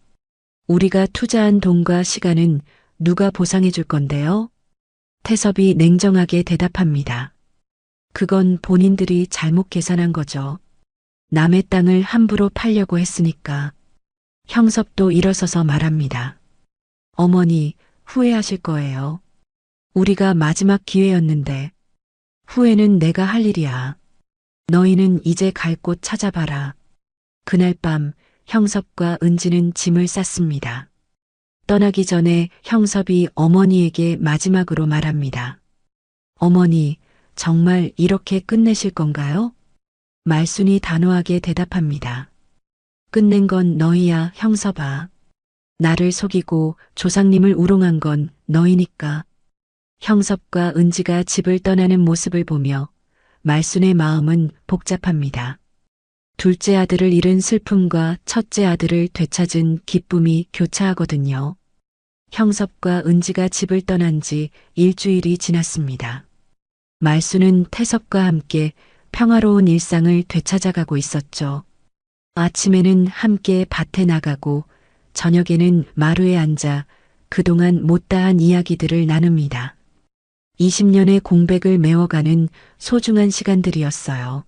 우리가 투자한 돈과 시간은 누가 보상해 줄 건데요? 태섭이 냉정하게 대답합니다. 그건 본인들이 잘못 계산한 거죠. 남의 땅을 함부로 팔려고 했으니까. 형섭도 일어서서 말합니다. 어머니, 후회하실 거예요. 우리가 마지막 기회였는데. 후회는 내가 할 일이야. 너희는 이제 갈 곳 찾아봐라. 그날 밤 형섭과 은지는 짐을 쌌습니다. 떠나기 전에 형섭이 어머니에게 마지막으로 말합니다. 어머니, 정말 이렇게 끝내실 건가요? 말순이 단호하게 대답합니다. 끝낸 건 너희야, 형섭아. 나를 속이고 조상님을 우롱한 건 너희니까. 형섭과 은지가 집을 떠나는 모습을 보며 말순의 마음은 복잡합니다. 둘째 아들을 잃은 슬픔과 첫째 아들을 되찾은 기쁨이 교차하거든요. 형섭과 은지가 집을 떠난 지 일주일이 지났습니다. 말순은 태섭과 함께 평화로운 일상을 되찾아가고 있었죠. 아침에는 함께 밭에 나가고 저녁에는 마루에 앉아 그동안 못다한 이야기들을 나눕니다. 20년의 공백을 메워가는 소중한 시간들이었어요.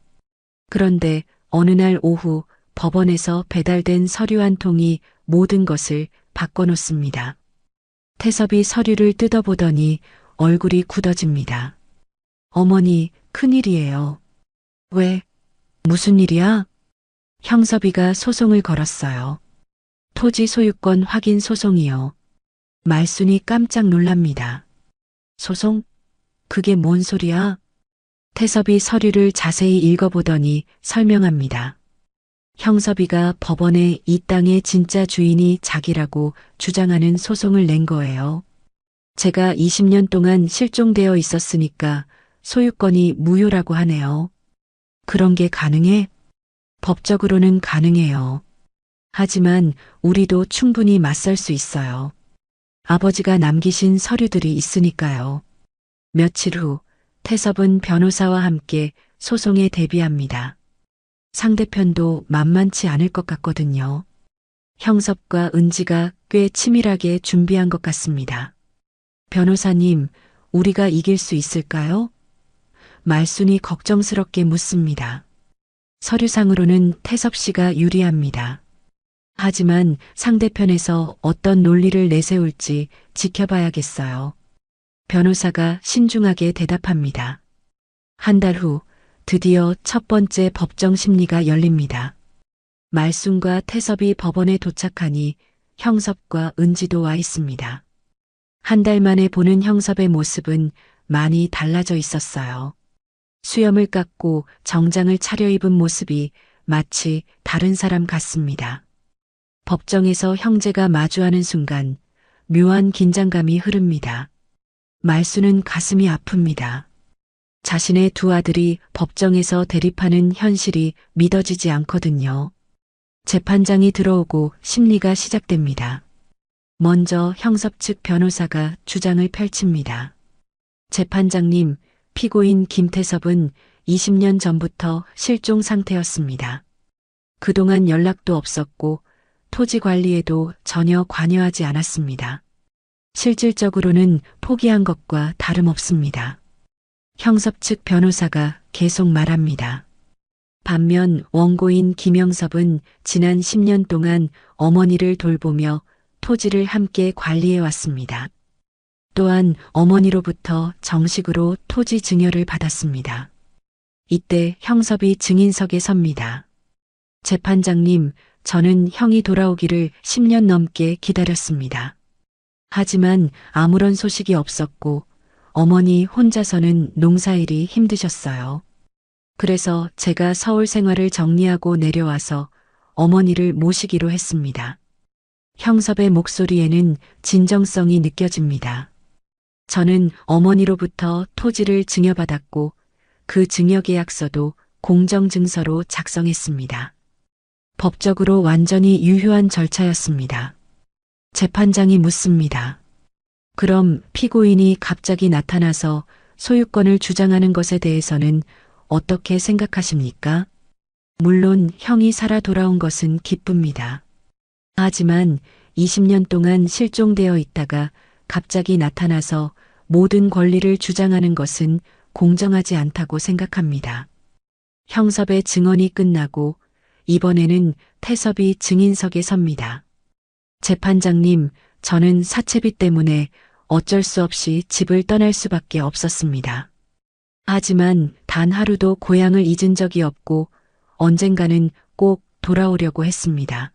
그런데 어느 날 오후 법원에서 배달된 서류 한 통이 모든 것을 바꿔놓습니다. 태섭이 서류를 뜯어보더니 얼굴이 굳어집니다. 어머니, 큰일이에요. 왜? 무슨 일이야? 형섭이가 소송을 걸었어요. 토지 소유권 확인 소송이요. 말순이 깜짝 놀랍니다. 소송? 그게 뭔 소리야? 태섭이 서류를 자세히 읽어보더니 설명합니다. 형섭이가 법원에 이 땅의 진짜 주인이 자기라고 주장하는 소송을 낸 거예요. 제가 20년 동안 실종되어 있었으니까 소유권이 무효라고 하네요. 그런 게 가능해? 법적으로는 가능해요. 하지만 우리도 충분히 맞설 수 있어요. 아버지가 남기신 서류들이 있으니까요. 며칠 후 태섭은 변호사와 함께 소송에 대비합니다. 상대편도 만만치 않을 것 같거든요. 형섭과 은지가 꽤 치밀하게 준비한 것 같습니다. 변호사님, 우리가 이길 수 있을까요? 말순이 걱정스럽게 묻습니다. 서류상으로는 태섭 씨가 유리합니다. 하지만 상대편에서 어떤 논리를 내세울지 지켜봐야겠어요. 변호사가 신중하게 대답합니다. 한 달 후 드디어 첫 번째 법정 심리가 열립니다. 말순과 태섭이 법원에 도착하니 형섭과 은지도 와 있습니다. 한 달 만에 보는 형섭의 모습은 많이 달라져 있었어요. 수염을 깎고 정장을 차려입은 모습이 마치 다른 사람 같습니다. 법정에서 형제가 마주하는 순간 묘한 긴장감이 흐릅니다. 말순은 가슴이 아픕니다. 자신의 두 아들이 법정에서 대립하는 현실이 믿어지지 않거든요. 재판장이 들어오고 심리가 시작됩니다. 먼저 형섭 측 변호사가 주장을 펼칩니다. 재판장님, 피고인 김태섭은 20년 전부터 실종 상태였습니다. 그동안 연락도 없었고 토지 관리에도 전혀 관여하지 않았습니다. 실질적으로는 포기한 것과 다름없습니다. 형섭 측 변호사가 계속 말합니다. 반면 원고인 김영섭은 지난 10년 동안 어머니를 돌보며 토지를 함께 관리해 왔습니다. 또한 어머니로부터 정식으로 토지 증여를 받았습니다. 이때 형섭이 증인석에 섭니다. 재판장님, 저는 형이 돌아오기를 10년 넘게 기다렸습니다. 하지만 아무런 소식이 없었고 어머니 혼자서는 농사일이 힘드셨어요. 그래서 제가 서울 생활을 정리하고 내려와서 어머니를 모시기로 했습니다. 형섭의 목소리에는 진정성이 느껴집니다. 저는 어머니로부터 토지를 증여받았고 그 증여계약서도 공정증서로 작성했습니다. 법적으로 완전히 유효한 절차였습니다. 재판장이 묻습니다. 그럼 피고인이 갑자기 나타나서 소유권을 주장하는 것에 대해서는 어떻게 생각하십니까? 물론 형이 살아 돌아온 것은 기쁩니다. 하지만 20년 동안 실종되어 있다가 갑자기 나타나서 모든 권리를 주장하는 것은 공정하지 않다고 생각합니다. 형섭의 증언이 끝나고 이번에는 태섭이 증인석에 섭니다. 재판장님, 저는 사채비 때문에 어쩔 수 없이 집을 떠날 수밖에 없었습니다. 하지만 단 하루도 고향을 잊은 적이 없고 언젠가는 꼭 돌아오려고 했습니다.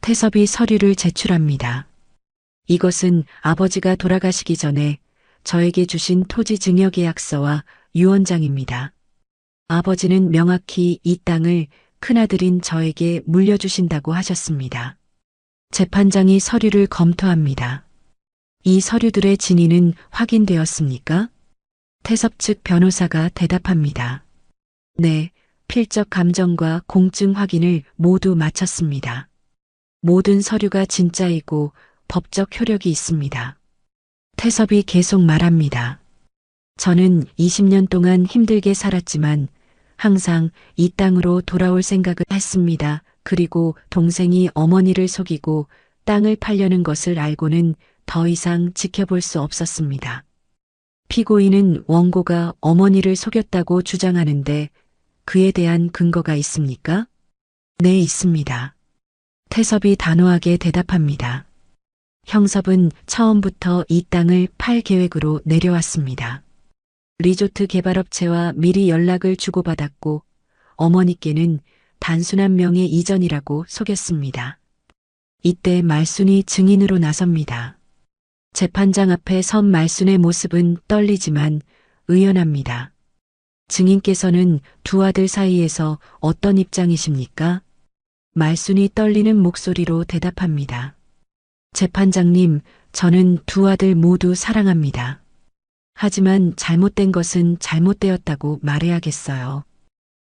태섭이 서류를 제출합니다. 이것은 아버지가 돌아가시기 전에 저에게 주신 토지 증여 계약서와 유언장입니다. 아버지는 명확히 이 땅을 큰아들인 저에게 물려주신다고 하셨습니다. 재판장이 서류를 검토합니다. 이 서류들의 진위는 확인되었습니까? 태섭 측 변호사가 대답합니다. 네, 필적 감정과 공증 확인을 모두 마쳤습니다. 모든 서류가 진짜이고 법적 효력이 있습니다. 태섭이 계속 말합니다. 저는 20년 동안 힘들게 살았지만 항상 이 땅으로 돌아올 생각을 했습니다. 그리고 동생이 어머니를 속이고 땅을 팔려는 것을 알고는 더 이상 지켜볼 수 없었습니다. 피고인은 원고가 어머니를 속였다고 주장하는데 그에 대한 근거가 있습니까? 네, 있습니다. 태섭이 단호하게 대답합니다. 형섭은 처음부터 이 땅을 팔 계획으로 내려왔습니다. 리조트 개발업체와 미리 연락을 주고받았고 어머니께는 단순한 명의 이전이라고 속였습니다. 이때 말순이 증인으로 나섭니다. 재판장 앞에 선 말순의 모습은 떨리지만 의연합니다. 증인께서는 두 아들 사이에서 어떤 입장이십니까? 말순이 떨리는 목소리로 대답합니다. 재판장님, 저는 두 아들 모두 사랑합니다. 하지만 잘못된 것은 잘못되었다고 말해야겠어요.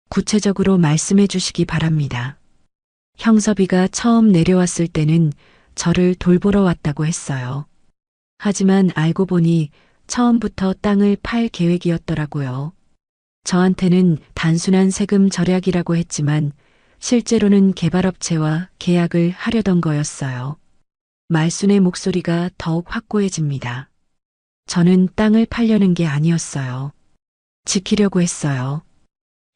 구체적으로 말씀해 주시기 바랍니다. 형섭이가 처음 내려왔을 때는 저를 돌보러 왔다고 했어요. 하지만 알고 보니 처음부터 땅을 팔 계획이었더라고요. 저한테는 단순한 세금 절약이라고 했지만 실제로는 개발업체와 계약을 하려던 거였어요. 말순의 목소리가 더욱 확고해집니다. 저는 땅을 팔려는 게 아니었어요. 지키려고 했어요.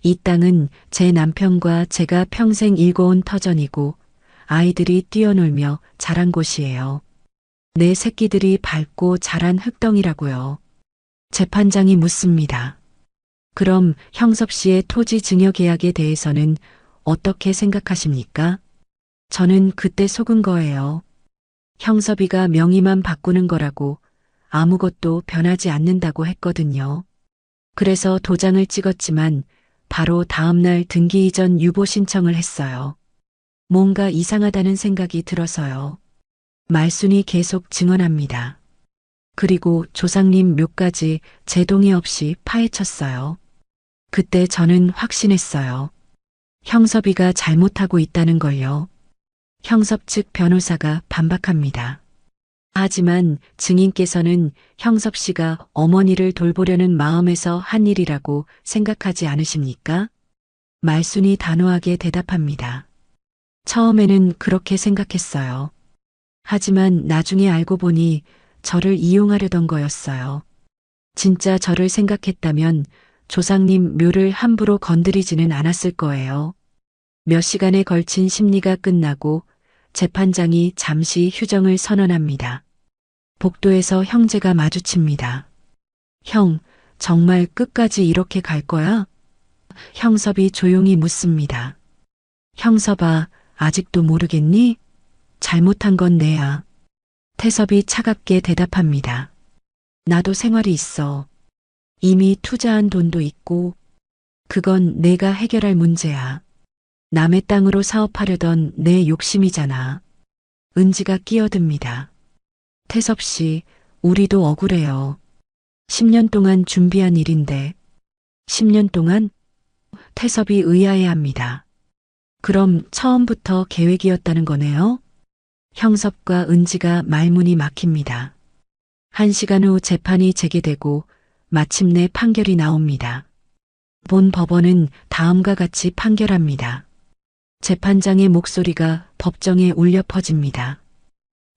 이 땅은 제 남편과 제가 평생 일궈온 터전이고 아이들이 뛰어놀며 자란 곳이에요. 내 새끼들이 밟고 자란 흙덩이라고요. 재판장이 묻습니다. 그럼 형섭 씨의 토지 증여 계약에 대해서는 어떻게 생각하십니까? 저는 그때 속은 거예요. 형섭이가 명의만 바꾸는 거라고 아무것도 변하지 않는다고 했거든요. 그래서 도장을 찍었지만 바로 다음날 등기 이전 유보 신청을 했어요. 뭔가 이상하다는 생각이 들어서요. 말순이 계속 증언합니다. 그리고 조상님 묘까지 제 동의 없이 파헤쳤어요. 그때 저는 확신했어요. 형섭이가 잘못하고 있다는 걸요. 형섭 측 변호사가 반박합니다. 하지만 증인께서는 형섭 씨가 어머니를 돌보려는 마음에서 한 일이라고 생각하지 않으십니까? 말순이 단호하게 대답합니다. 처음에는 그렇게 생각했어요. 하지만 나중에 알고 보니 저를 이용하려던 거였어요. 진짜 저를 생각했다면 조상님 묘를 함부로 건드리지는 않았을 거예요. 몇 시간에 걸친 심리가 끝나고 재판장이 잠시 휴정을 선언합니다. 복도에서 형제가 마주칩니다. 형, 정말 끝까지 이렇게 갈 거야? 형섭이 조용히 묻습니다. 형섭아, 아직도 모르겠니? 잘못한 건 내야. 태섭이 차갑게 대답합니다. 나도 생활이 있어. 이미 투자한 돈도 있고, 그건 내가 해결할 문제야. 남의 땅으로 사업하려던 내 욕심이잖아. 은지가 끼어듭니다. 태섭 씨, 우리도 억울해요. 10년 동안 준비한 일인데. 10년 동안? 태섭이 의아해합니다. 그럼 처음부터 계획이었다는 거네요? 형섭과 은지가 말문이 막힙니다. 1시간 후 재판이 재개되고 마침내 판결이 나옵니다. 본 법원은 다음과 같이 판결합니다. 재판장의 목소리가 법정에 울려 퍼집니다.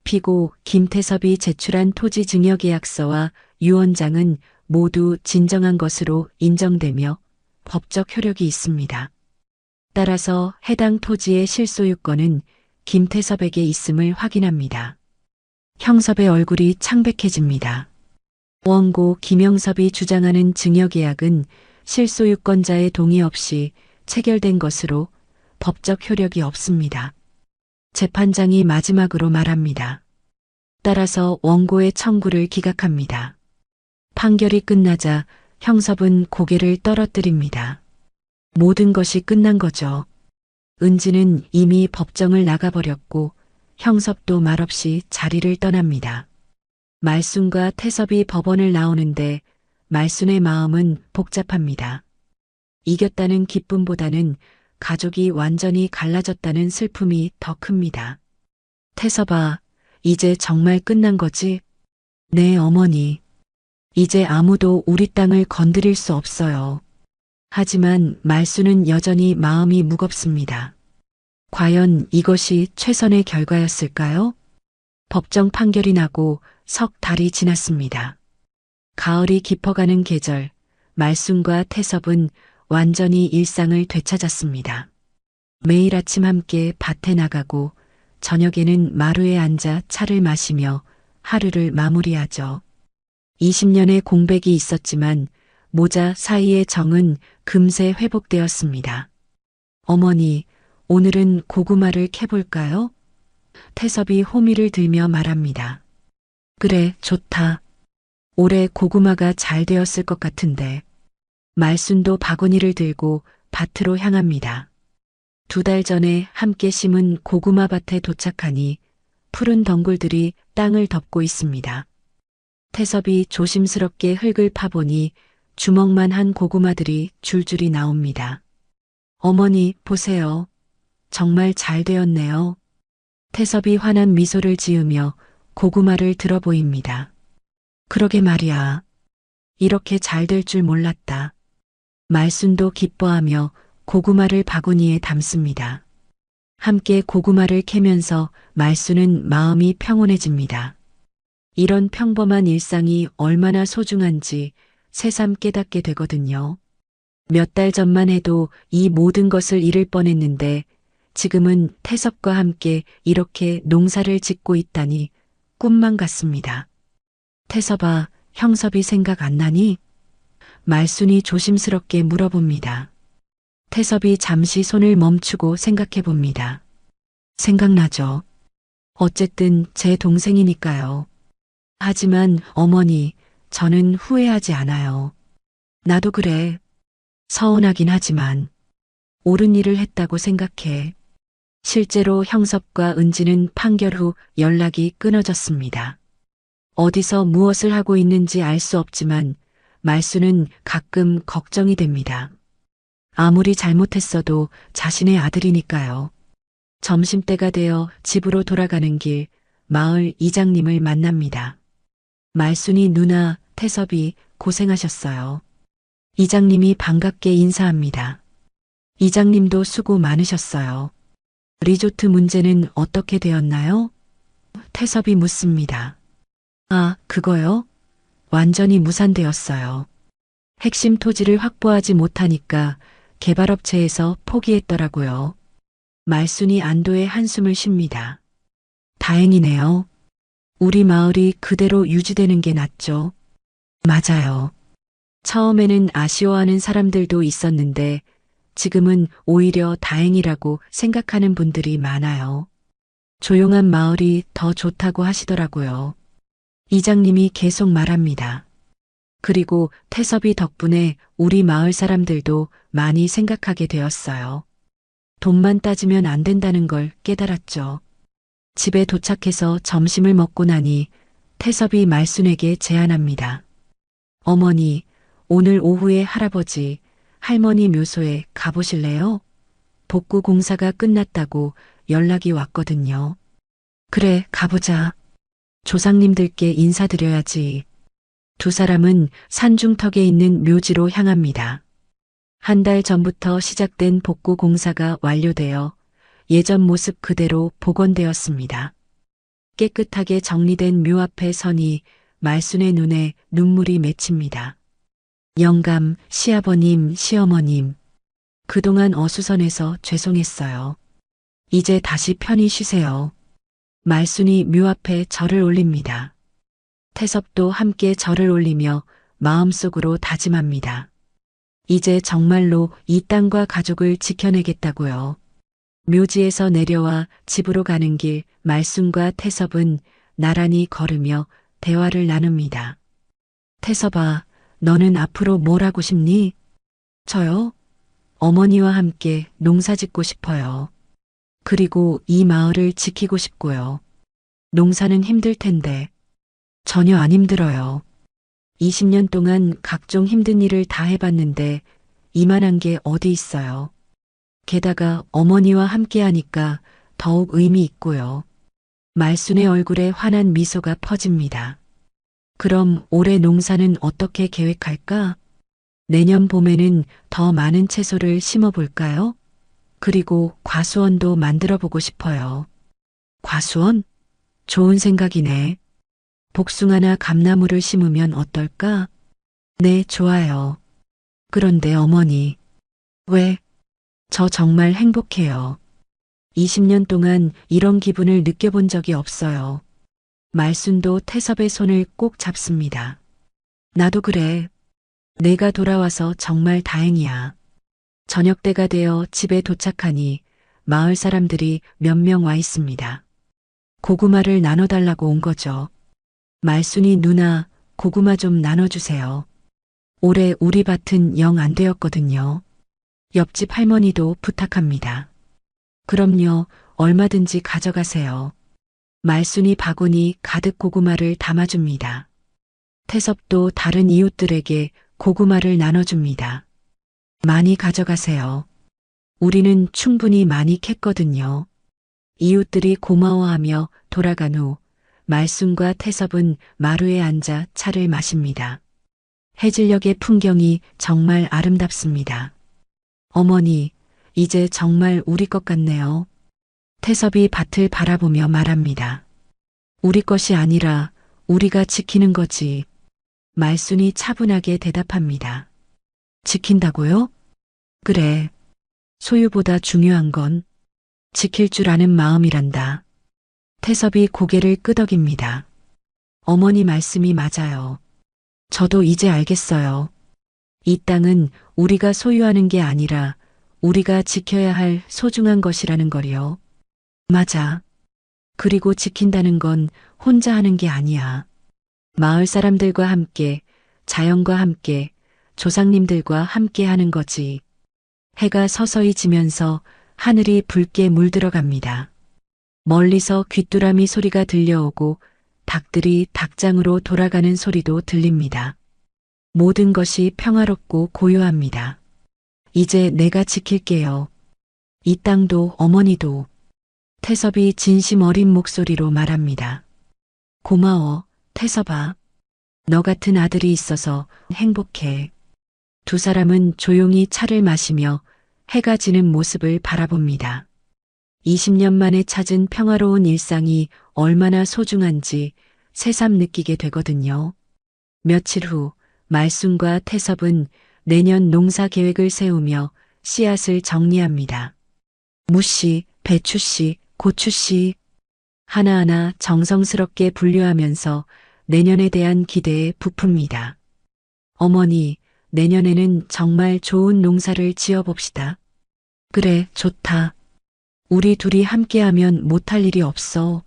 피고 김태섭이 제출한 토지 증여계약서와 유언장은 모두 진정한 것으로 인정되며 법적 효력이 있습니다. 따라서 해당 토지의 실소유권은 김태섭에게 있음을 확인합니다. 형섭의 얼굴이 창백해집니다. 원고 김영섭이 주장하는 증여계약은 실소유권자의 동의 없이 체결된 것으로 법적 효력이 없습니다. 재판장이 마지막으로 말합니다. 따라서 원고의 청구를 기각합니다. 판결이 끝나자 형섭은 고개를 떨어뜨립니다. 모든 것이 끝난 거죠. 은지는 이미 법정을 나가버렸고 형섭도 말없이 자리를 떠납니다. 말순과 태섭이 법원을 나오는데 말순의 마음은 복잡합니다. 이겼다는 기쁨보다는 가족이 완전히 갈라졌다는 슬픔이 더 큽니다. 태섭아, 이제 정말 끝난 거지? 네, 어머니. 이제 아무도 우리 땅을 건드릴 수 없어요. 하지만 말순은 여전히 마음이 무겁습니다. 과연 이것이 최선의 결과였을까요? 법정 판결이 나고 석 달이 지났습니다. 가을이 깊어가는 계절, 말순과 태섭은 완전히 일상을 되찾았습니다. 매일 아침 함께 밭에 나가고 저녁에는 마루에 앉아 차를 마시며 하루를 마무리하죠. 20년의 공백이 있었지만 모자 사이의 정은 금세 회복되었습니다. 어머니, 오늘은 고구마를 캐볼까요? 태섭이 호미를 들며 말합니다. 그래, 좋다. 올해 고구마가 잘 되었을 것 같은데. 말순도 바구니를 들고 밭으로 향합니다. 2달 전에 함께 심은 고구마 밭에 도착하니 푸른 덩굴들이 땅을 덮고 있습니다. 태섭이 조심스럽게 흙을 파보니 주먹만 한 고구마들이 줄줄이 나옵니다. 어머니, 보세요. 정말 잘 되었네요. 태섭이 환한 미소를 지으며 고구마를 들어 보입니다. 그러게 말이야. 이렇게 잘 될 줄 몰랐다. 말순도 기뻐하며 고구마를 바구니에 담습니다. 함께 고구마를 캐면서 말순은 마음이 평온해집니다. 이런 평범한 일상이 얼마나 소중한지 새삼 깨닫게 되거든요. 몇 달 전만 해도 이 모든 것을 잃을 뻔했는데 지금은 태섭과 함께 이렇게 농사를 짓고 있다니 꿈만 같습니다. 태섭아, 형섭이 생각 안 나니? 말순이 조심스럽게 물어봅니다. 태섭이 잠시 손을 멈추고 생각해 봅니다. 생각나죠. 어쨌든 제 동생이니까요. 하지만 어머니, 저는 후회하지 않아요. 나도 그래. 서운하긴 하지만 옳은 일을 했다고 생각해. 실제로 형섭과 은지는 판결 후 연락이 끊어졌습니다. 어디서 무엇을 하고 있는지 알 수 없지만 말순은 가끔 걱정이 됩니다. 아무리 잘못했어도 자신의 아들이니까요. 점심때가 되어 집으로 돌아가는 길 마을 이장님을 만납니다. 말순이 누나, 태섭이 고생하셨어요. 이장님이 반갑게 인사합니다. 이장님도 수고 많으셨어요. 리조트 문제는 어떻게 되었나요? 태섭이 묻습니다. 아, 그거요? 완전히 무산되었어요. 핵심 토지를 확보하지 못하니까 개발업체에서 포기했더라고요. 말순이 안도의 한숨을 쉽니다. 다행이네요. 우리 마을이 그대로 유지되는 게 낫죠. 맞아요. 처음에는 아쉬워하는 사람들도 있었는데 지금은 오히려 다행이라고 생각하는 분들이 많아요. 조용한 마을이 더 좋다고 하시더라고요. 이장님이 계속 말합니다. 그리고 태섭이 덕분에 우리 마을 사람들도 많이 생각하게 되었어요. 돈만 따지면 안 된다는 걸 깨달았죠. 집에 도착해서 점심을 먹고 나니 태섭이 말순에게 제안합니다. 어머니, 오늘 오후에 할아버지, 할머니 묘소에 가보실래요? 복구 공사가 끝났다고 연락이 왔거든요. 그래, 가보자. 조상님들께 인사드려야지. 두 사람은 산중턱에 있는 묘지로 향합니다. 한 달 전부터 시작된 복구 공사가 완료되어 예전 모습 그대로 복원되었습니다. 깨끗하게 정리된 묘 앞에 서니 말순의 눈에 눈물이 맺힙니다. 영감, 시아버님, 시어머님. 그동안 어수선해서 죄송했어요. 이제 다시 편히 쉬세요. 말순이 묘 앞에 절을 올립니다. 태섭도 함께 절을 올리며 마음속으로 다짐합니다. 이제 정말로 이 땅과 가족을 지켜내겠다고요. 묘지에서 내려와 집으로 가는 길 말순과 태섭은 나란히 걸으며 대화를 나눕니다. 태섭아, 너는 앞으로 뭘 하고 싶니? 저요? 어머니와 함께 농사 짓고 싶어요. 그리고 이 마을을 지키고 싶고요. 농사는 힘들 텐데 전혀 안 힘들어요. 20년 동안 각종 힘든 일을 다 해봤는데 이만한 게 어디 있어요. 게다가 어머니와 함께 하니까 더욱 의미 있고요. 말순의 얼굴에 환한 미소가 퍼집니다. 그럼 올해 농사는 어떻게 계획할까? 내년 봄에는 더 많은 채소를 심어볼까요? 그리고 과수원도 만들어 보고 싶어요. 과수원? 좋은 생각이네. 복숭아나 감나무를 심으면 어떨까? 네, 좋아요. 그런데 어머니. 왜? 저 정말 행복해요. 20년 동안 이런 기분을 느껴본 적이 없어요. 말순도 태섭의 손을 꼭 잡습니다. 나도 그래. 내가 돌아와서 정말 다행이야. 저녁 때가 되어 집에 도착하니 마을 사람들이 몇 명 와 있습니다. 고구마를 나눠달라고 온 거죠. 말순이 누나, 고구마 좀 나눠주세요. 올해 우리 밭은 영 안 되었거든요. 옆집 할머니도 부탁합니다. 그럼요, 얼마든지 가져가세요. 말순이 바구니 가득 고구마를 담아줍니다. 태섭도 다른 이웃들에게 고구마를 나눠줍니다. 많이 가져가세요. 우리는 충분히 많이 캤거든요. 이웃들이 고마워하며 돌아간 후 말순과 태섭은 마루에 앉아 차를 마십니다. 해질녘의 풍경이 정말 아름답습니다. 어머니, 이제 정말 우리 것 같네요. 태섭이 밭을 바라보며 말합니다. 우리 것이 아니라 우리가 지키는 거지. 말순이 차분하게 대답합니다. 지킨다고요? 그래. 소유보다 중요한 건 지킬 줄 아는 마음이란다. 태섭이 고개를 끄덕입니다. 어머니 말씀이 맞아요. 저도 이제 알겠어요. 이 땅은 우리가 소유하는 게 아니라 우리가 지켜야 할 소중한 것이라는 거요. 맞아. 그리고 지킨다는 건 혼자 하는 게 아니야. 마을 사람들과 함께, 자연과 함께, 조상님들과 함께 하는 거지. 해가 서서히 지면서 하늘이 붉게 물들어갑니다. 멀리서 귀뚜라미 소리가 들려오고 닭들이 닭장으로 돌아가는 소리도 들립니다. 모든 것이 평화롭고 고요합니다. 이제 내가 지킬게요. 이 땅도 어머니도. 태섭이 진심 어린 목소리로 말합니다. 고마워, 태섭아. 너 같은 아들이 있어서 행복해. 두 사람은 조용히 차를 마시며 해가 지는 모습을 바라봅니다. 20년 만에 찾은 평화로운 일상이 얼마나 소중한지 새삼 느끼게 되거든요. 며칠 후 말순과 태섭은 내년 농사 계획을 세우며 씨앗을 정리합니다. 무씨, 배추씨, 고추씨 하나하나 정성스럽게 분류하면서 내년에 대한 기대에 부풉니다. 어머니, 내년에는 정말 좋은 농사를 지어봅시다. 그래, 좋다. 우리 둘이 함께하면 못할 일이 없어.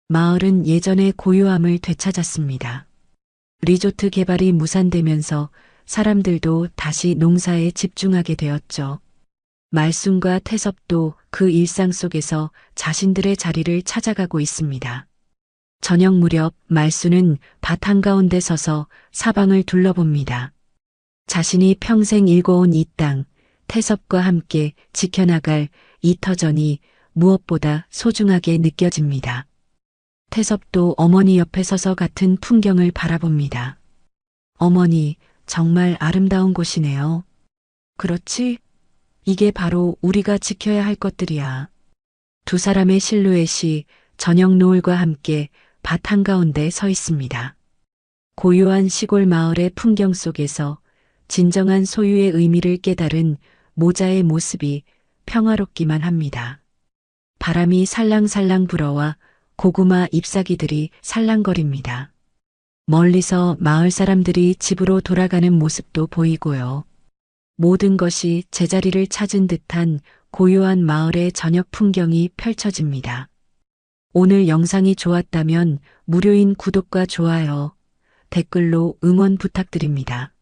마을은 예전의 고요함을 되찾았습니다. 리조트 개발이 무산되면서 사람들도 다시 농사에 집중하게 되었죠. 말순과 태섭도 그 일상 속에서 자신들의 자리를 찾아가고 있습니다. 저녁 무렵 말순은 밭 한가운데 서서 사방을 둘러봅니다. 자신이 평생 일궈온 이 땅, 태섭과 함께 지켜나갈 이 터전이 무엇보다 소중하게 느껴집니다. 태섭도 어머니 옆에 서서 같은 풍경을 바라봅니다. 어머니, 정말 아름다운 곳이네요. 그렇지? 이게 바로 우리가 지켜야 할 것들이야. 두 사람의 실루엣이 저녁 노을과 함께 밭 한가운데 서 있습니다. 고요한 시골 마을의 풍경 속에서 진정한 소유의 의미를 깨달은 모자의 모습이 평화롭기만 합니다. 바람이 살랑살랑 불어와 고구마 잎사귀들이 살랑거립니다. 멀리서 마을 사람들이 집으로 돌아가는 모습도 보이고요. 모든 것이 제자리를 찾은 듯한 고요한 마을의 저녁 풍경이 펼쳐집니다. 오늘 영상이 좋았다면 무료인 구독과 좋아요, 댓글로 응원 부탁드립니다.